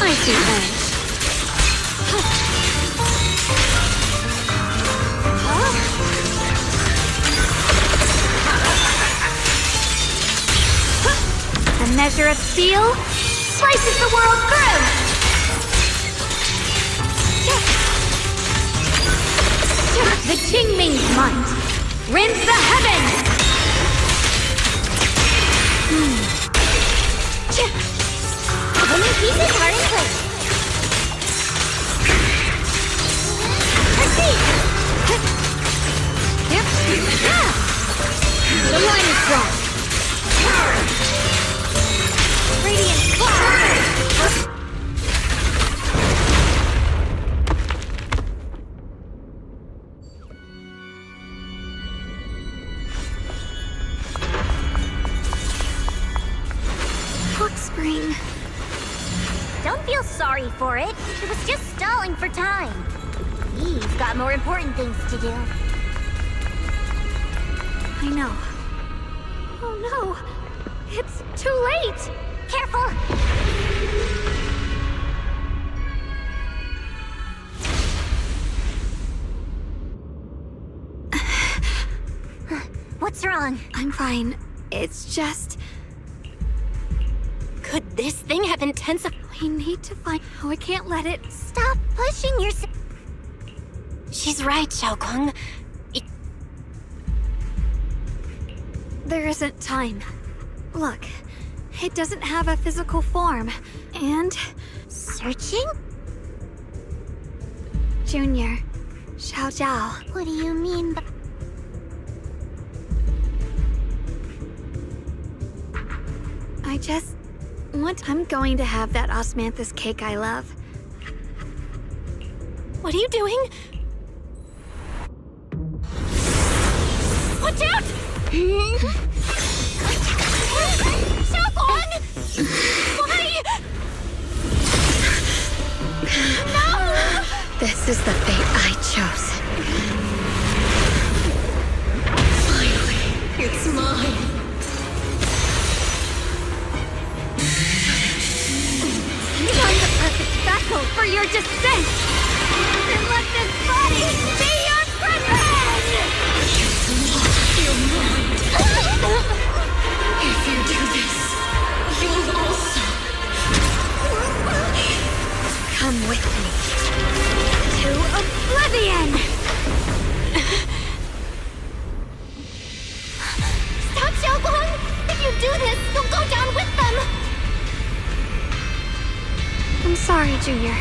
I see that. A measure of steel slices the world through. The Timeee's might rends the heavens. The new pieces are in place. Proceed! Yep. Yeah. The line is strong. Radiant claw! Spring. Don't feel sorry for it. It was just stalling for time. We've got more important things to do. I know. Oh no! It's too late! Careful! What's wrong? I'm fine. It's just... Could this thing have intensified? We need to find... Oh, I can't let it... Stop pushing yourself. She's right, Xiaoguang. There isn't time. Look, it doesn't have a physical form. And... Searching? Junior, Xiao Zhao. What do you mean by... I just... I'm going to have that osmanthus cake I love. What are you doing? Watch out! Xiaoguang! Why? No! This is the fate I chose. Finally, it's mine. Find the perfect vessel for your descent! And let this body be your prison! Your mind. If you do this, you'll also... Come with me. To oblivion! Stop, Xiaoguang! If you do this, you'll go down with them! I'm sorry, Junior.